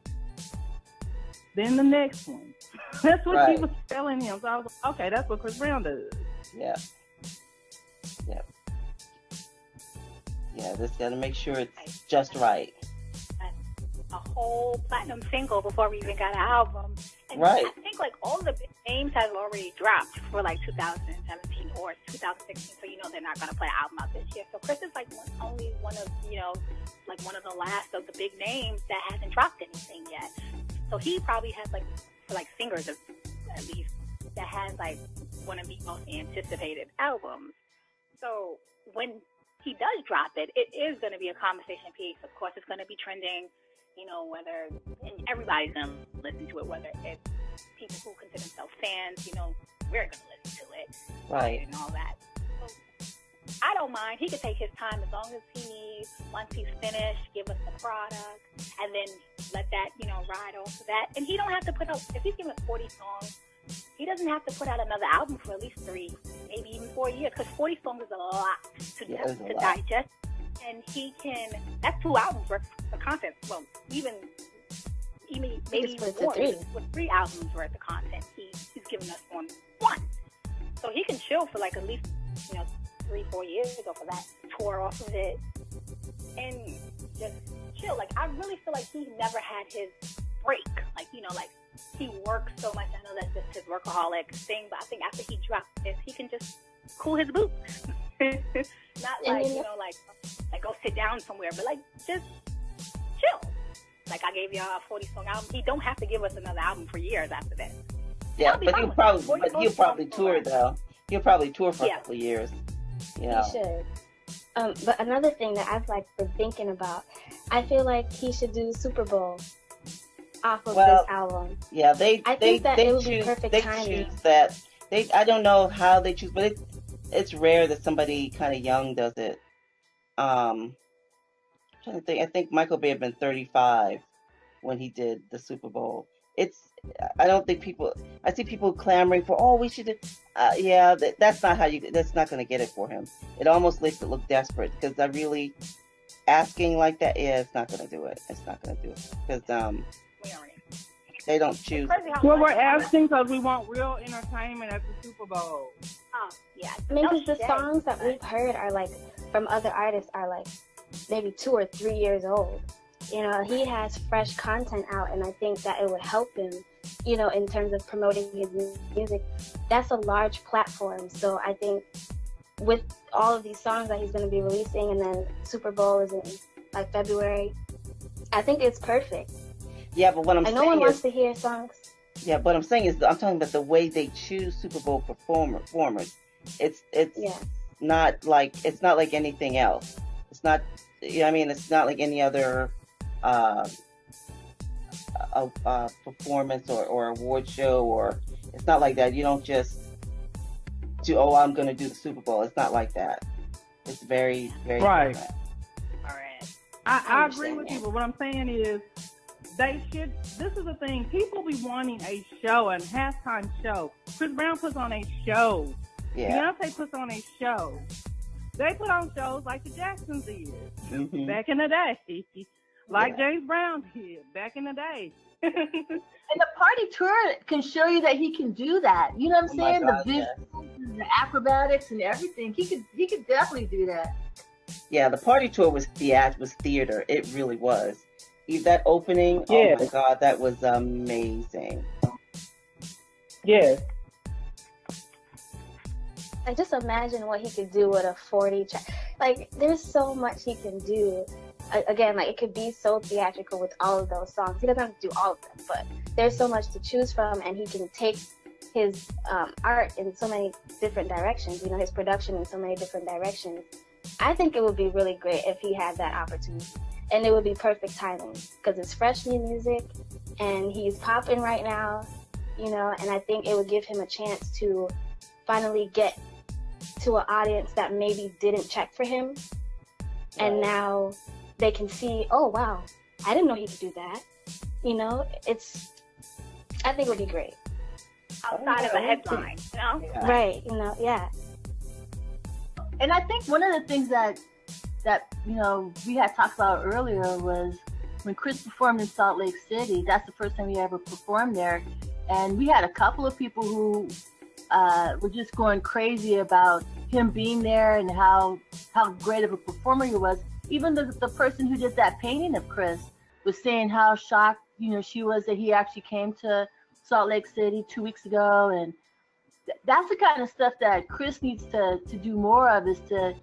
Then the next one. That's what he was telling him. So I was like, okay, that's what Chris Brown does. Yeah. Yeah. Yeah, just got to make sure it's just right. A whole platinum single before we even got an album. And I think like all the big names have already dropped for like 2017 or 2016, so you know they're not going to play an album out this year. So Chris is like only one of, you know, like one of the last of the big names that hasn't dropped anything yet. So he probably has like, for like singers at least, that has like one of the most anticipated albums. So when he does drop it, it is going to be a conversation piece. Of course, it's going to be trending. You know, and everybody's going to listen to it, whether it's people who consider themselves fans, you know, we're going to listen to it. Right. And all that. So, I don't mind. He can take his time as long as he needs. Once he's finished, give us the product, and then let that, you know, ride off of that. And he don't have to put out, if he's giving 40 songs, he doesn't have to put out another album for at least 3, maybe even 4 years, because 40 songs is a lot to digest. And he can, that's 2 albums worth of content. Well, even maybe even more. With 3 albums worth of content, he's giving us one. So he can chill for like at least, you know, 3-4 years to go for that tour off of it. And just chill. Like, I really feel like he never had his break. Like, you know, like, he works so much. I know that's just his workaholic thing, but I think after he dropped this, he can just cool his boots. Not like, you know, like go sit down somewhere, but like just chill. Like I gave y'all a 40-song album. He don't have to give us another album for years after that. Yeah, but he'll probably tour though. He'll probably tour for a couple of years. You know. He should. But another thing that I've like been thinking about, I feel like he should do Super Bowl off of this album. Yeah, I think that it would be perfect timing. Choose that. I don't know how they choose, but it's rare that somebody kind of young does it. I'm trying to think. I think Michael may have been 35 when he did the Super Bowl. I don't think I see people clamoring for, oh, we should. That's not that's not going to get it for him. It almost makes it look desperate because asking like that, it's not going to do it. It's not going to do it because they don't choose. Well, we're asking because we want real entertainment at the Super Bowl. Oh, yeah. I mean, because the songs that we've heard are like from other artists are like maybe 2 or 3 years old. You know, he has fresh content out, and I think that it would help him, you know, in terms of promoting his music. That's a large platform, so I think with all of these songs that he's going to be releasing, and then Super Bowl is in like February, I think it's perfect. Yeah, but what I'm saying no one wants to hear songs. Yeah, but I'm saying is I'm talking about the way they choose Super Bowl performers. It's not like anything else. It's not. I mean, it's not like any other performance or award show, or it's not like that. You don't just do, oh, I'm going to do the Super Bowl. It's not like that. It's very, very right. different. All right. I agree with you, but what I'm saying is they should. This is the thing. People be wanting a show, a halftime show. Chris Brown puts on a show. Yeah. Beyonce puts on a show. They put on shows like the Jacksons did back in the day, like James Brown did back in the day. And the party tour can show you that he can do that. You know what I'm saying? God, the visuals, the acrobatics, and everything. He could definitely do that. Yeah, the party tour was theater. It really was. That opening, oh my God, that was amazing. Yes. Like, just imagine what he could do with a 40 track. Like, there's so much he can do. Again, like, it could be so theatrical with all of those songs. He doesn't have to do all of them, but there's so much to choose from, and he can take his art in so many different directions, you know, his production in so many different directions. I think it would be really great if he had that opportunity, and it would be perfect timing, because it's fresh new music, and he's popping right now, you know, and I think it would give him a chance to finally get to an audience that maybe didn't check for him, and now they can see, oh wow, I didn't know he could do that. You know, I think it would be great. Outside of a headline, you know? Yeah. Right, you know, yeah. And I think one of the things that you know, we had talked about earlier was when Chris performed in Salt Lake City. That's the first time he ever performed there, and we had a couple of people who were just going crazy about him being there and how great of a performer he was. Even the person who did that painting of Chris was saying how shocked, you know, she was that he actually came to Salt Lake City 2 weeks ago. And that's the kind of stuff that Chris needs to do more of, is to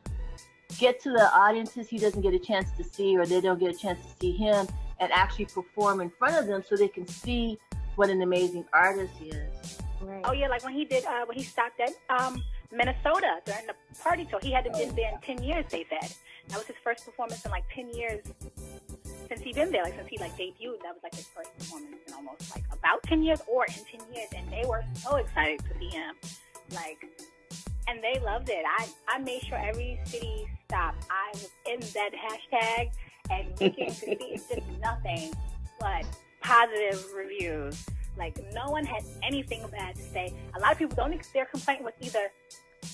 get to the audiences he doesn't get a chance to see, or they don't get a chance to see him, and actually perform in front of them so they can see what an amazing artist he is. Right. Oh yeah, like when he stopped at Minnesota during the party tour. He hadn't been there in 10 years, they said. That was his first performance in like 10 years since he'd been there. Like since he like debuted, that was like his first performance in almost like about 10 years or in 10 years. And they were so excited to see him. Like, and they loved it. I made sure every city stopped. I was in that hashtag and looking to see, it's just nothing but positive reviews. Like, no one had anything bad to say. A lot of people their complaint was either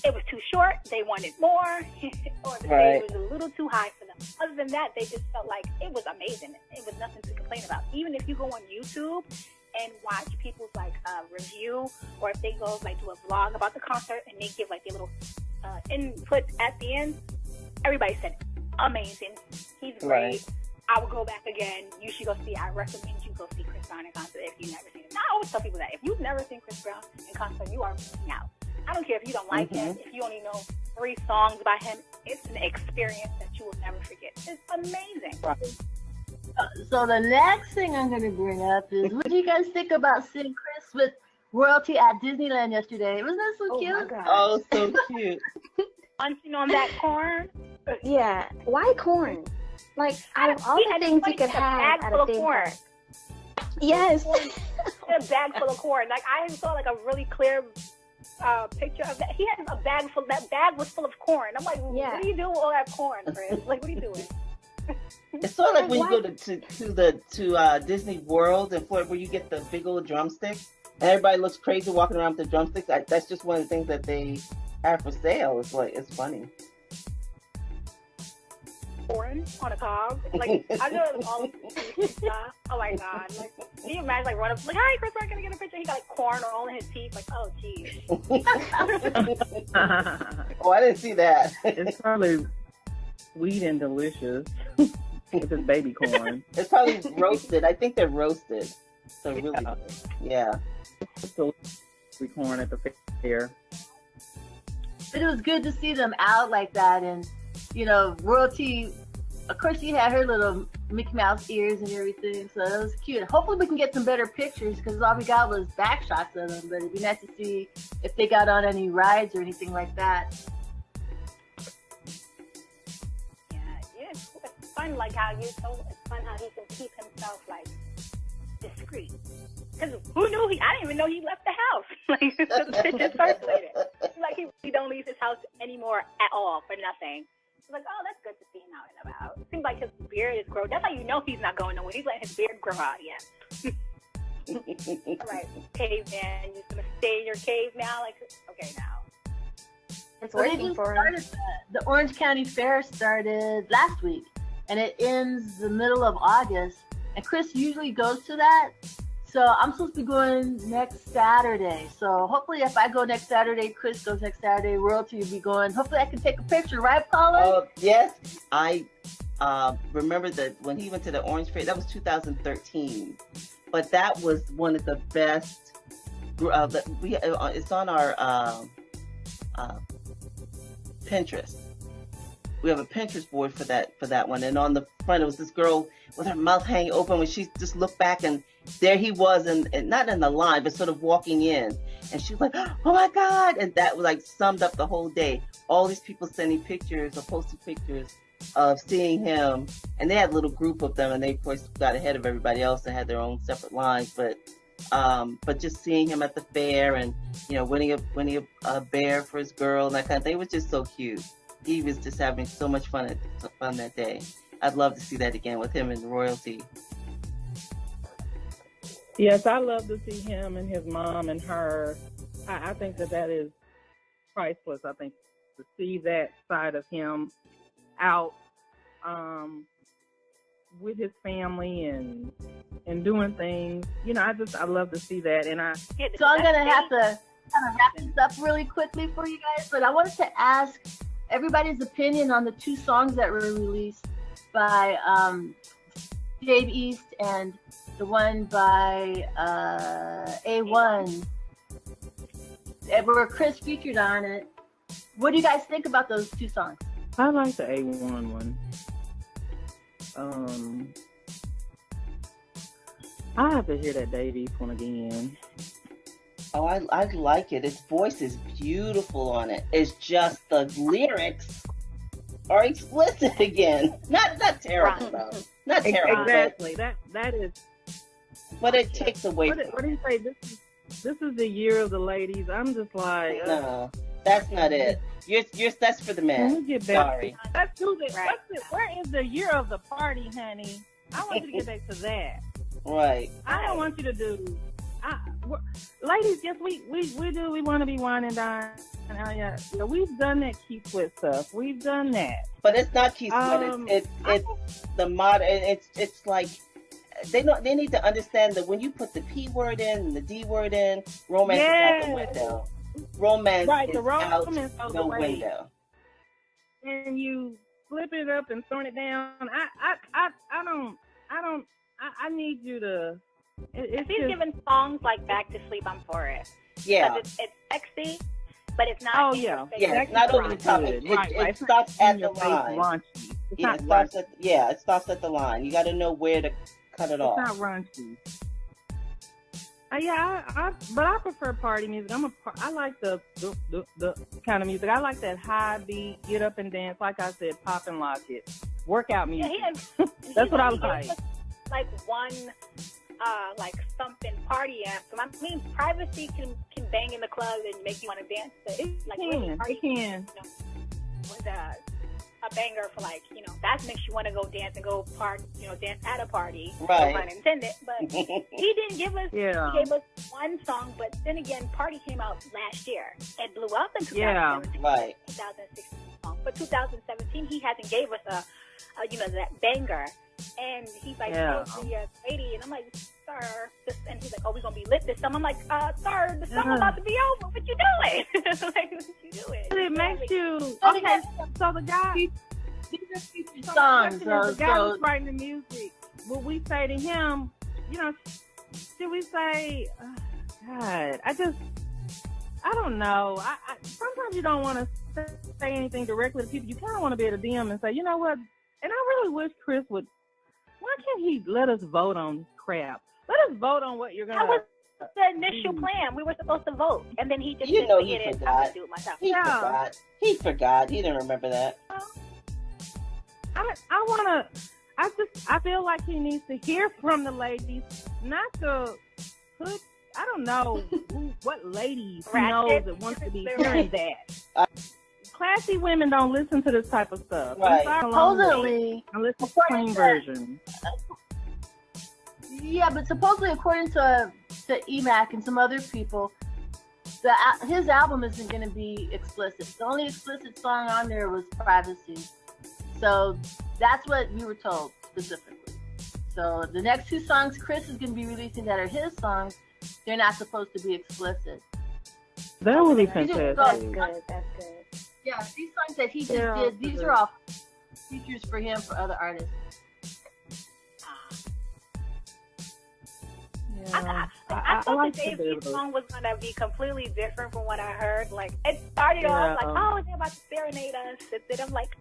it was too short, they wanted more, or the stage was a little too high for them. Other than that, they just felt like it was amazing. It was nothing to complain about. Even if you go on YouTube and watch people's like review, or if they go like do a vlog about the concert and they give like their little input at the end, everybody said amazing. He's great. Right. I would go back again. You should go see. I recommend you go see Chris Brown in concert if you've never seen him. Now, I always tell people that if you've never seen Chris Brown in concert, you are missing out. I don't care if you don't like him. If you only know 3 songs by him, it's an experience that you will never forget. It's amazing. So the next thing I'm going to bring up is, what do you guys think about seeing Chris with royalty at Disneyland yesterday? Wasn't that so cute? My God. Oh, so cute. Munching on that corn. Yeah. Why corn? Like, out of all the things you could have at a theme park. Yes. A bag full of corn. Like, I saw like a really clear picture of that. He had a bag full. That bag was full of corn. I'm like, what are you doing with all that corn, Chris? Like, what are you doing? It's sort of like when you go to Disney World in Florida, where you get the big old drumsticks, and everybody looks crazy walking around with the drumsticks. That's just one of the things that they have for sale. It's funny. Corn on a cob. Like, I know all this stuff. Oh my God. Like, can you imagine like run up like, hi Chris, we're gonna get a picture. He got like corn all in his teeth. Like, oh geez. Oh, I didn't see that. It's probably sweet and delicious. With his baby corn. It's probably roasted. I think they're roasted. So really good. Yeah. Sweet corn at the fair. But it was good to see them out like that, and you know, royalty of course, she had her little Mickey Mouse ears and everything, so it was cute. Hopefully, we can get some better pictures because all we got was back shots of them. But it'd be nice to see if they got on any rides or anything like that. Yeah, it's fun. Like how it's fun how he can keep himself like discreet. Because who knew I didn't even know he left the house. Like the picture circulated. Like he don't leave his house anymore at all for nothing. It's like, oh, that's good to see him out and about. It seems like his beard is growing. That's how you know he's not going nowhere. He's letting his beard grow out yet. All right, caveman, you're gonna stay in your cave now? Like, okay, now. It's working for him. The Orange County Fair started last week, and it ends the middle of August. And Chris usually goes to that. So I'm supposed to be going next Saturday. So hopefully if I go next Saturday, Chris goes next Saturday, Royalty will be going. Hopefully I can take a picture, right, Paula? Yes. I remember that when he went to the Orange Fair, that was 2013. But that was one of the best. It's on our Pinterest. We have a Pinterest board for that one. And on the front, it was this girl with her mouth hanging open when she just looked back, and there he was, and not in the line, but sort of walking in. And she was like, oh my God. And that like summed up the whole day. All these people sending pictures or posting pictures of seeing him. And they had a little group of them, and they of course got ahead of everybody else and had their own separate lines. But just seeing him at the fair and, winning a bear for his girl and that kind of thing, it was just so cute. He was just having so much fun that day. I'd love to see that again with him and Royalty. Yes, I love to see him and his mom and her. I think that is priceless. I think to see that side of him out with his family and doing things. I love to see that. And so I'm gonna have to kind of wrap this up really quickly for you guys. But I wanted to ask everybody's opinion on the 2 songs that were released by Dave East and the one by A1, where Chris featured on it. What do you guys think about those 2 songs? I like the A1 one. I have to hear that Dave East one again. Oh, I like it. His voice is beautiful on it. It's just the lyrics are explicit again. Not terrible though. Not terrible. Exactly. That is. But it takes away. What do you say? This is the year of the ladies. I'm just like. No, that's not it. That's for the men. Can we get back? Sorry. Let's do this. Right. Where is the year of the party, honey? I want you to get back to that. Right. I don't want you to do. Ladies, yes, we do. We want to be wine and dine. Yeah, we've done that Keith Sweat stuff. We've done that. But it's not Keith Sweat. It's the modern. It's like they need to understand that when you put the P word in and the D word in, romance is out the window. Romance is out the window. And you flip it up and turn it down. I need you to. If he's giving songs like Back to Sleep, I'm for it. Yeah. It's sexy, but it's not. Oh, yeah. Yeah, it's not over the top. It stops at the line. It stops at the line. You got to know where to cut it off. It's not raunchy. But I prefer party music. I like the kind of music. I like that high beat, get up and dance. Like I said, pop and lock it. Workout music. Yeah, that's what I like. Like one. Like thumping party anthem. I mean, privacy can bang in the club and make you want to dance. But It can. Was a banger for that makes you want to go dance and go dance at a party. Right. No pun intended. But he didn't give us. Yeah. He gave us one song, but then again, Party came out last year. It blew up in 2017. Yeah. Right. 2016 song, but 2017 he hasn't gave us a that banger. And he's like, oh, the lady, and I'm like, sir, and he's like, oh, we're gonna be lit this summer. I'm like, sir, the summer's about to be over. What you doing? Like, what you doing? But it makes you okay. So the guy, these are future songs. The guy who's writing the music. What we say to him, should we say, God? I don't know. I sometimes you don't want to say anything directly to people. You kind of want to be able to DM and say, you know what? And I really wish Chris would. Why can't he let us vote on this crap? Let us vote on what you're gonna. That was the initial plan. We were supposed to vote, and then he just You didn't know forget he it. forgot. I'm gonna do it myself. He forgot. He forgot. He didn't remember that. I feel like he needs to hear from the ladies, not to put. I don't know what ladies he knows that wants to be hearing that. Classy women don't listen to this type of stuff. Right. Supposedly, I listen to clean version. yeah, but supposedly according to EMAC and some other people, his album isn't going to be explicit. The only explicit song on there was Privacy. So that's what we were told specifically. So the next 2 songs Chris is going to be releasing that are his songs, they're not supposed to be explicit. That would be fantastic. That's good. That's good. Yeah, these songs that he just did, these are all features for him for other artists. Yeah. I thought like the the Dave song was gonna be completely different from what I heard. Like it started off like, oh, they're about to serenade us, and then I'm like,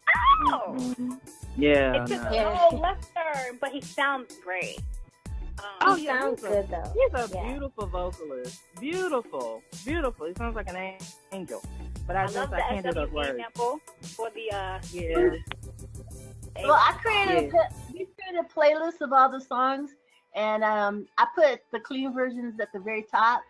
oh, yeah. it took a whole left turn, but he sounds great. He sounds good though. He's a beautiful vocalist. Beautiful. He sounds like an angel. But I love the can't do those SWP words. sample for the Well, we created a playlist of all the songs, and I put the clean versions at the very top.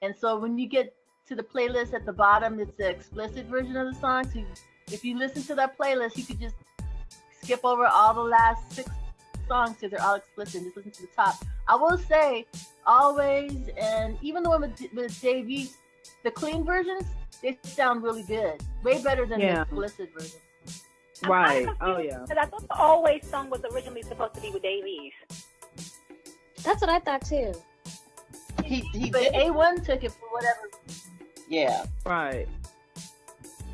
And so when you get to the playlist at the bottom, it's the explicit version of the song. So if you listen to that playlist, you could just skip over all the last 6 songs because they're all explicit. Just listen to the top. I will say, Always, and even the one with Dave East, the clean versions, they sound really good. Way better than the explicit version. Right. Oh, yeah. Because I thought the Always song was originally supposed to be with Dave East. That's what I thought too. He but did. A1 took it for whatever. Yeah. Right.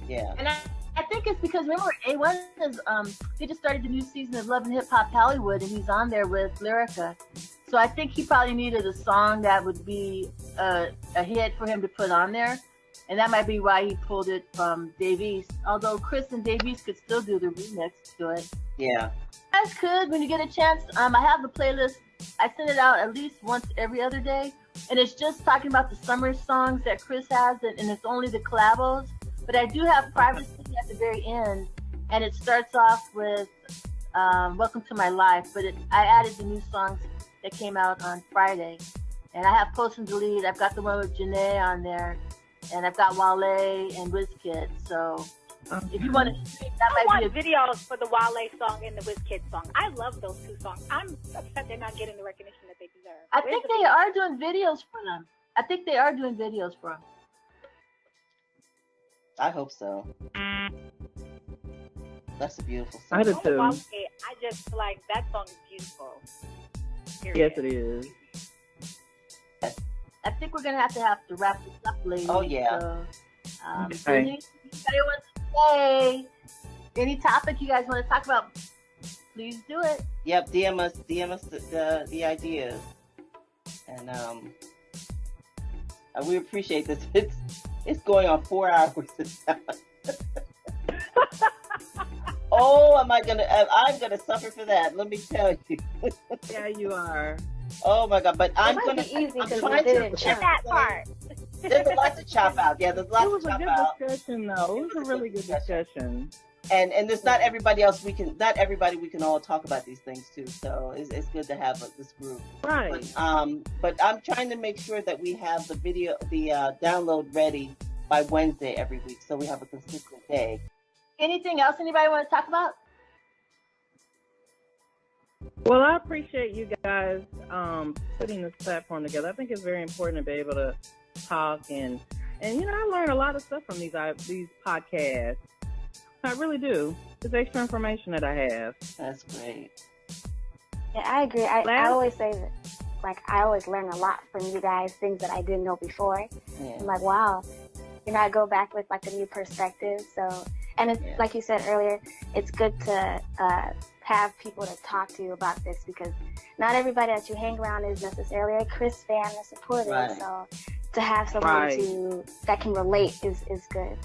Yeah. And I think it's because remember A1 is they just started the new season of Love and Hip Hop Hollywood, and he's on there with Lyrica. So I think he probably needed a song that would be a hit for him to put on there, and that might be why he pulled it from Dave East. Although Chris and Dave East could still do the remix to it. Yeah. You guys could when you get a chance. I have the playlist. I send it out at least once every other day, and it's just talking about the summer songs that Chris has, and it's only the collabos. But I do have Privacy at the very end, and it starts off with Welcome to My Life, but I added the new songs that came out on Friday. And I have Post and Delete. I've got the one with Janae on there, and I've got Wale and WizKid. So if you want to stream, that I might want be videos for the Wale song and the WizKid song. I love those 2 songs. I'm upset they're not getting the recognition that they deserve. I think they are doing videos for them. I hope so. That's a beautiful song. I do too. I just feel like that song is beautiful. Period. Yes, it is. I think we're going to have to wrap this up, ladies. Oh, yeah. So, anybody wants to say any topic you guys want to talk about, please do it. Yep, DM us the ideas. And we appreciate this. It's going on 4 hours now. Oh, I'm gonna suffer for that. Let me tell you. Yeah, you are. Oh my God! But I'm trying to chop that part. There's a lot to chop out. Yeah, there's lots to chop out. It was a good discussion, though. It was a really good discussion. And there's not everybody we can all talk about these things too. So it's good to have this group. Right. But I'm trying to make sure that we have the download ready by Wednesday every week, so we have a consistent day. Anything else anybody want to talk about? Well, I appreciate you guys putting this platform together. I think it's very important to be able to talk and I learn a lot of stuff from these podcasts. I really do. It's extra information that I have. That's great. Yeah, I agree. I always say that, I always learn a lot from you guys, things that I didn't know before. Yeah. I'm like, wow. I go back with a new perspective. So, and it's like you said earlier, it's good to have people to talk to you about this because not everybody that you hang around is necessarily a Chris fan or supporter. Right. So to have someone that can relate is good.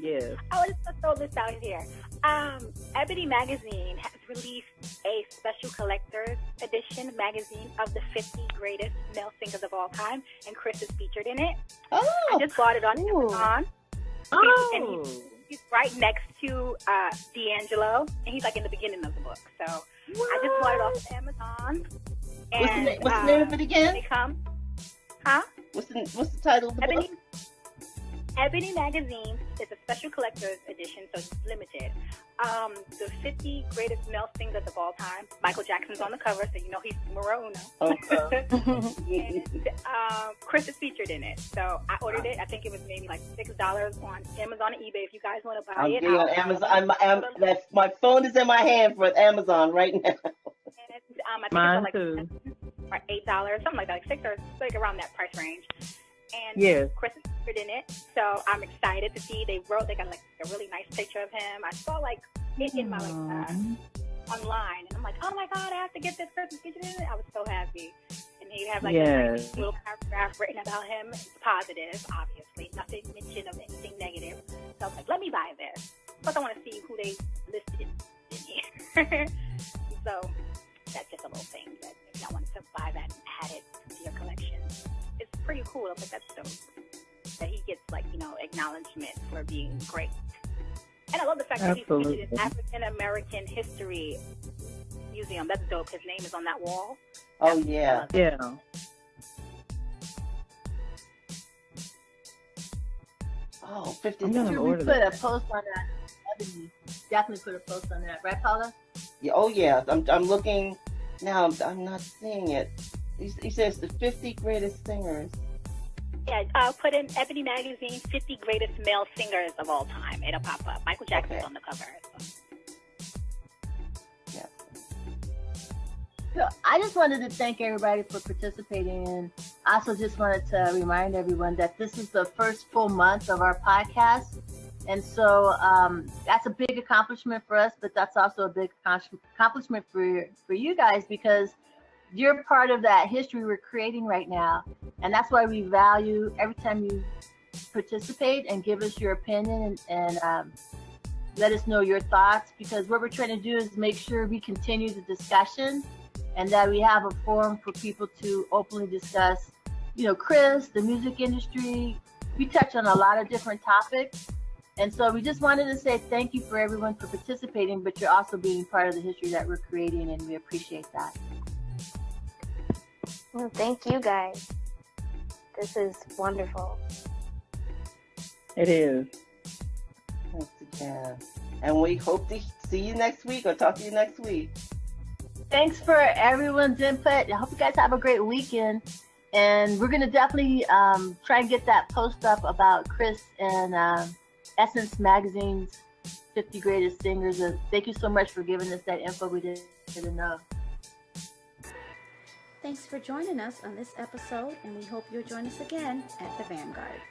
Yes. I was just throw this out here. Ebony Magazine has released a special collector's edition magazine of the 50 greatest male singers of all time, and Chris is featured in it. Oh, I just bought it on Amazon. And he's right next to D'Angelo, and he's like in the beginning of the book. So I just bought it off Amazon. And, what's the name of it again? They come. Huh? What's the title of the book? Ebony Magazine is a special collector's edition, so it's limited. The 50 greatest male singers of all time. Michael Jackson's on the cover, so you know he's numero uno. Okay. And Chris is featured in it. So I ordered it. I think it was maybe like $6 on Amazon and eBay. If you guys want to buy it. I'm on Amazon. My phone is in my hand for Amazon right now. I think Mine it's too. or $8, something like that, like $6 or like around that price range. And Yes. Chris is featured in it, so I'm excited to see. They got like a really nice picture of him. I saw like it in my online, and I'm like, oh my god, I have to get this person featured in it. I was so happy. And he had like a nice little paragraph written about him. It's positive, obviously, nothing mention of anything negative. So I was like, let me buy this. Plus, I want to see who they listed in here. So that's just a little thing that if y'all wanted to buy that and add it to your collection. It's pretty cool. I was like, that's dope. That he gets like, acknowledgement for being great. And I love the fact that he's featured in African American History Museum. That's dope. His name is on that wall. Oh yeah. Yeah. Oh, 50. We put a post on that. Ebony definitely put a post on that, right, Paula? Yeah, oh yeah. I'm looking now. I'm not seeing it. He says the 50 greatest singers. Yeah, I'll put in Ebony Magazine 50 greatest male singers of all time. It'll pop up. Michael Jackson's on the cover. So. Yeah. So I just wanted to thank everybody for participating, and I also just wanted to remind everyone that this is the first full month of our podcast. And so that's a big accomplishment for us, but that's also a big accomplishment for you guys, because you're part of that history we're creating right now. And that's why we value every time you participate and give us your opinion and let us know your thoughts, because what we're trying to do is make sure we continue the discussion and that we have a forum for people to openly discuss, Chris, the music industry. We touch on a lot of different topics. And so we just wanted to say thank you for everyone for participating, but you're also being part of the history that we're creating, and we appreciate that. Well, thank you guys. This is wonderful. It is. Yeah. And we hope to see you next week or talk to you next week. Thanks for everyone's input. I hope you guys have a great weekend. And we're going to definitely try and get that post up about Chris and Essence Magazine's 50 Greatest Singers. Thank you so much for giving us that info we didn't know. Thanks for joining us on this episode, and we hope you'll join us again at the Vanguard.